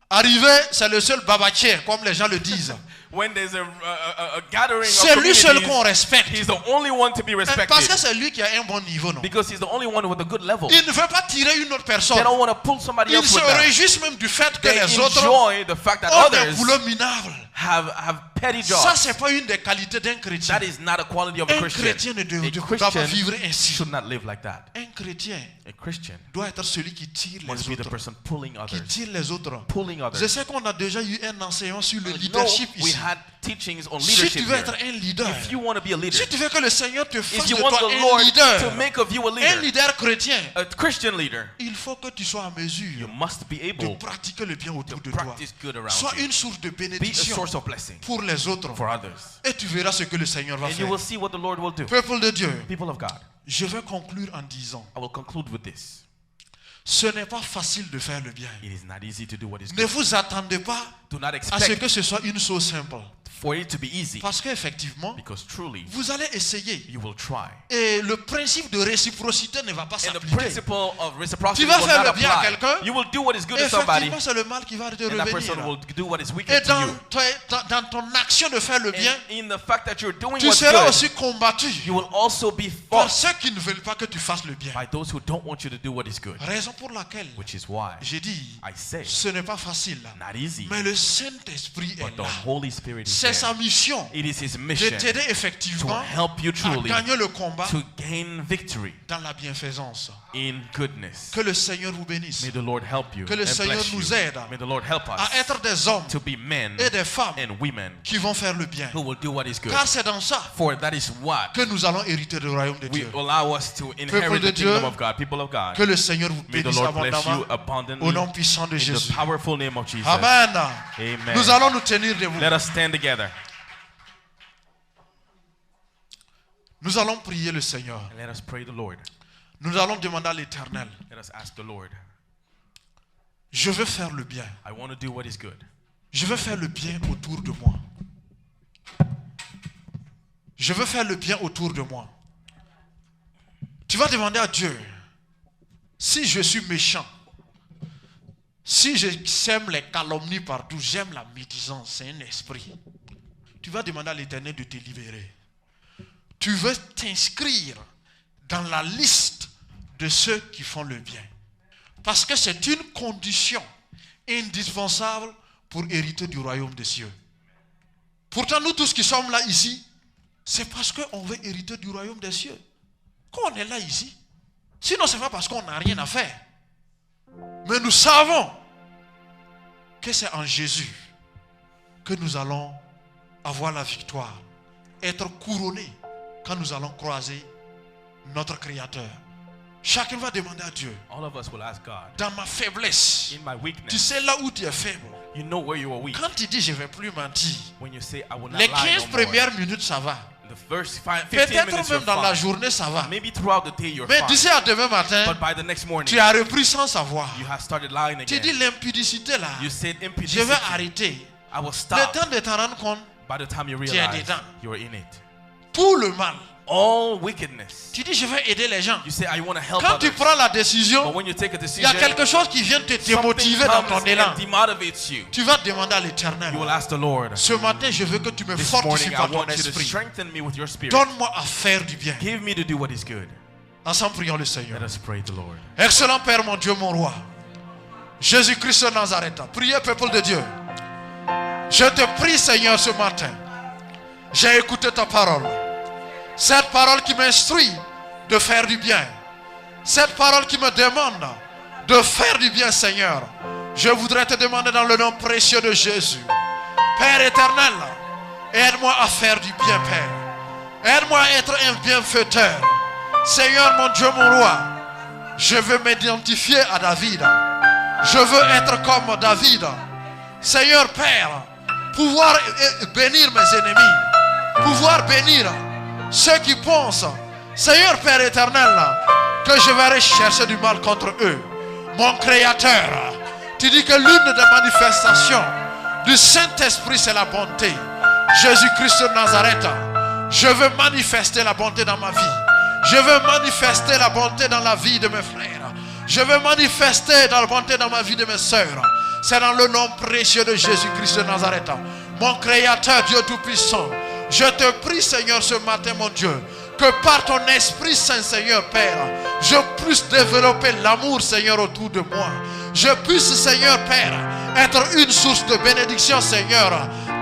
arrivé, c'est le seul babatier, comme les gens le disent. When there's a gathering of C'est lui seul qu'on communities, respecte. he's the only one to be Parce que respected. c'est lui qui a un bon niveau, non? Because he's the only one with a good level. Il ne veut pas tirer une autre They personne. don't want to pull somebody Ils else se with them. réjouissent même du fait que They les autres enjoy the fact that ont des others boulots minables. have petty Ça, jobs. c'est pas une des qualités d'un chrétien. That is not a quality of a Un Christian. chrétien ne A doit pas Christian vivre ainsi. should not live like that. Un chrétien A Christian doit être celui qui tire must les be the autres. person pulling Qui others. tire les autres. Pulling Je others. sais qu'on a déjà eu un enseignement sur le No, leadership we ici. had teachings on Si leadership tu veux here. être un leader, If you want to be a leader, si tu veux que le Seigneur te fasse if de you want toi the un Lord to leader, make of you a un leader, leader chrétien, a Christian leader, il faut que tu sois en you mesure must be de able pratiquer le bien to autour de toi. practice good around Sois you. une source de Be a bénédiction source of blessing pour les autres. for others. Et tu verras ce que le Seigneur va And you faire. will see what the Lord will do. Peuple de Dieu, People of God, je vais conclure en disant, I will conclude with this. ce n'est pas facile de faire le bien. It is not easy to do what is Ne good. vous attendez pas Do not à ce expect que ce soit une chose simple. for it to be easy, Parce qu'effectivement, because truly vous allez essayer. you will try. Et le principe de réciprocité ne va pas And the s'appliquer. principle of reciprocity Tu vas will faire not le bien à apply. quelqu'un, You will do what is good to somebody, Effectivement, c'est le mal qui va te and that person revenir. will do what is Et wicked to dans, you. dans ton action de faire le bien, And in the fact that you're doing tu what's seras good, aussi combattu you will also be par fought ceux qui ne veulent pas que tu fasses le bien. by those who don't want you to do what is good. Raison pour laquelle Which is why j'ai dit, I say, ce n'est pas facile. not easy, Mais le Saint-Esprit but est the là. Holy Spirit is C'est there. sa mission It is His de mission t'aider to effectivement help you à truly gagner le combat to gain victory dans la bienfaisance. in goodness. Que le Seigneur vous bénisse. May the Lord help you Que le and Seigneur bless nous you. aide May the Lord help us À être des hommes to be men et des femmes and women qui vont faire le bien. who will do what is good. Car c'est dans ça For that is what que nous allons hériter du royaume de will Dieu. allow us to Peuple inherit de the kingdom Dieu, of God. People of God, Que le Seigneur vous may the bénisse Lord bless you abondamment abundantly au nom puissant de in Jésus. the powerful name of Jesus. Amen. Amen. Nous allons nous tenir debout. Let us stand together Nous allons prier le Seigneur. and let us pray the Lord. Nous allons demander à l'Éternel. Let us ask the Lord. Je veux faire le bien. I want to do what is good. Je veux faire le bien autour de moi. Je veux faire le bien autour de moi. Tu vas demander à Dieu, si je suis méchant, si je sème les calomnies partout, j'aime la médisance, c'est un esprit. Tu vas demander à l'Éternel de te libérer. Tu veux t'inscrire dans la liste de ceux qui font le bien. Parce que c'est une condition indispensable pour hériter du royaume des cieux. Pourtant, nous tous qui sommes là ici, c'est parce qu'on veut hériter du royaume des cieux qu'on est là ici. Sinon, ce n'est pas parce qu'on n'a rien à faire. Mais nous savons que c'est en Jésus que nous allons avoir la victoire, être couronnés quand nous allons croiser notre Créateur. Chacun va demander à Dieu, All of us will ask God, dans ma faiblesse, in my tu weakness, sais là où tu es faible. you know where you are weak. Quand tu dis je ne vais plus mentir, When you say, I will not les lie 15 no more. premières minutes ça va. The first 15 Peut-être minutes même you're dans la fine. journée ça va. Maybe throughout the day you're Mais fine. d'ici à demain matin, But by the next morning, tu as repris sans savoir. you have started lying Tu dis again. l'impudicité là, You said je impudicity. vais arrêter. I will Le stop. temps de t'en rendre compte, By the time you Tu es realize dedans. you're in it. tout le mal. All wickedness. Tu dis je vais aider les gens. You say, I want to help Quand tu others. prends la But décision, when you take a il y decision, a quelque chose qui vient te something démotiver dans comes ton élan. and demotivates you. Tu vas demander à l'Éternel, You will ask the Lord, ce matin je veux que tu me this fortifies morning, I par ton want you to esprit. strengthen me with your spirit. Donne-moi à faire du bien. Give me to do what is good. Ensemble, prions le Seigneur. Let us pray the Lord. Excellent Père, mon Dieu, mon roi. Jésus-Christ de Nazareth. Priez, peuple de Dieu. Je te prie, Seigneur, ce matin. J'ai écouté ta parole. Cette parole qui m'instruit de faire du bien. Cette parole qui me demande de faire du bien, Seigneur. Je voudrais te demander dans le nom précieux de Jésus. Père éternel, aide-moi à faire du bien, Père. Aide-moi à être un bienfaiteur. Seigneur, mon Dieu, mon roi, je veux m'identifier à David. Je veux être comme David. Seigneur, Père, pouvoir bénir mes ennemis. Pouvoir bénir ceux qui pensent, Seigneur, Père éternel, que je vais rechercher du mal contre eux. Mon Créateur, tu dis que l'une des manifestations du Saint-Esprit, c'est la bonté. Jésus-Christ de Nazareth, je veux manifester la bonté dans ma vie. Je veux manifester la bonté dans la vie de mes frères. Je veux manifester la bonté dans ma vie de mes sœurs. C'est dans le nom précieux de Jésus-Christ de Nazareth. Mon Créateur, Dieu Tout-Puissant, je te prie, Seigneur, ce matin, mon Dieu, que par ton Esprit Saint, Seigneur, Père, je puisse développer l'amour, Seigneur, autour de moi. Je puisse, Seigneur, Père, être une source de bénédiction, Seigneur,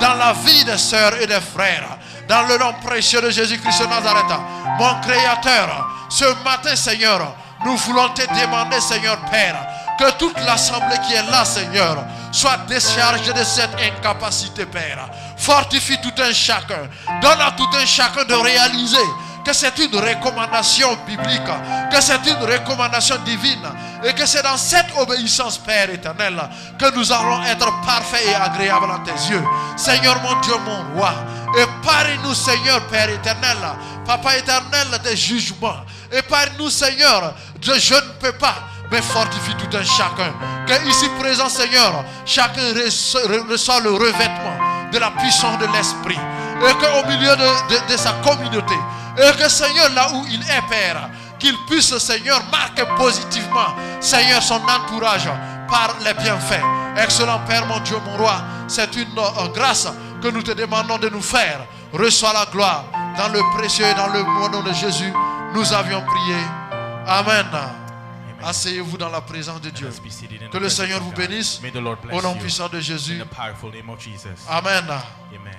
dans la vie des sœurs et des frères. Dans le nom précieux de Jésus-Christ de Nazareth, mon Créateur, ce matin, Seigneur, nous voulons te demander, Seigneur, Père, que toute l'assemblée qui est là, Seigneur, soit déchargée de cette incapacité, Père. Fortifie tout un chacun. Donne à tout un chacun de réaliser que c'est une recommandation biblique, que c'est une recommandation divine, et que c'est dans cette obéissance, Père éternel, que nous allons être parfaits et agréables à tes yeux. Seigneur, mon Dieu, mon roi, épargne-nous, Seigneur, Père éternel, Papa éternel, des jugements. Épargne-nous, Seigneur, de je ne peux pas, mais fortifie tout un chacun. Que ici présent, Seigneur, chacun reçoit le revêtement de la puissance de l'Esprit. Et qu'au milieu de sa communauté, et que, Seigneur, là où il est, Père, qu'il puisse, Seigneur, marquer positivement, Seigneur, son entourage par les bienfaits. Excellent Père, mon Dieu, mon roi, c'est une grâce que nous te demandons de nous faire. Reçois la gloire. Dans le précieux et dans le nom de Jésus, nous avions prié. Amen. Asseyez-vous dans la présence de Dieu. Que le Seigneur vous bénisse. Au nom puissant de Jésus. Amen. Amen.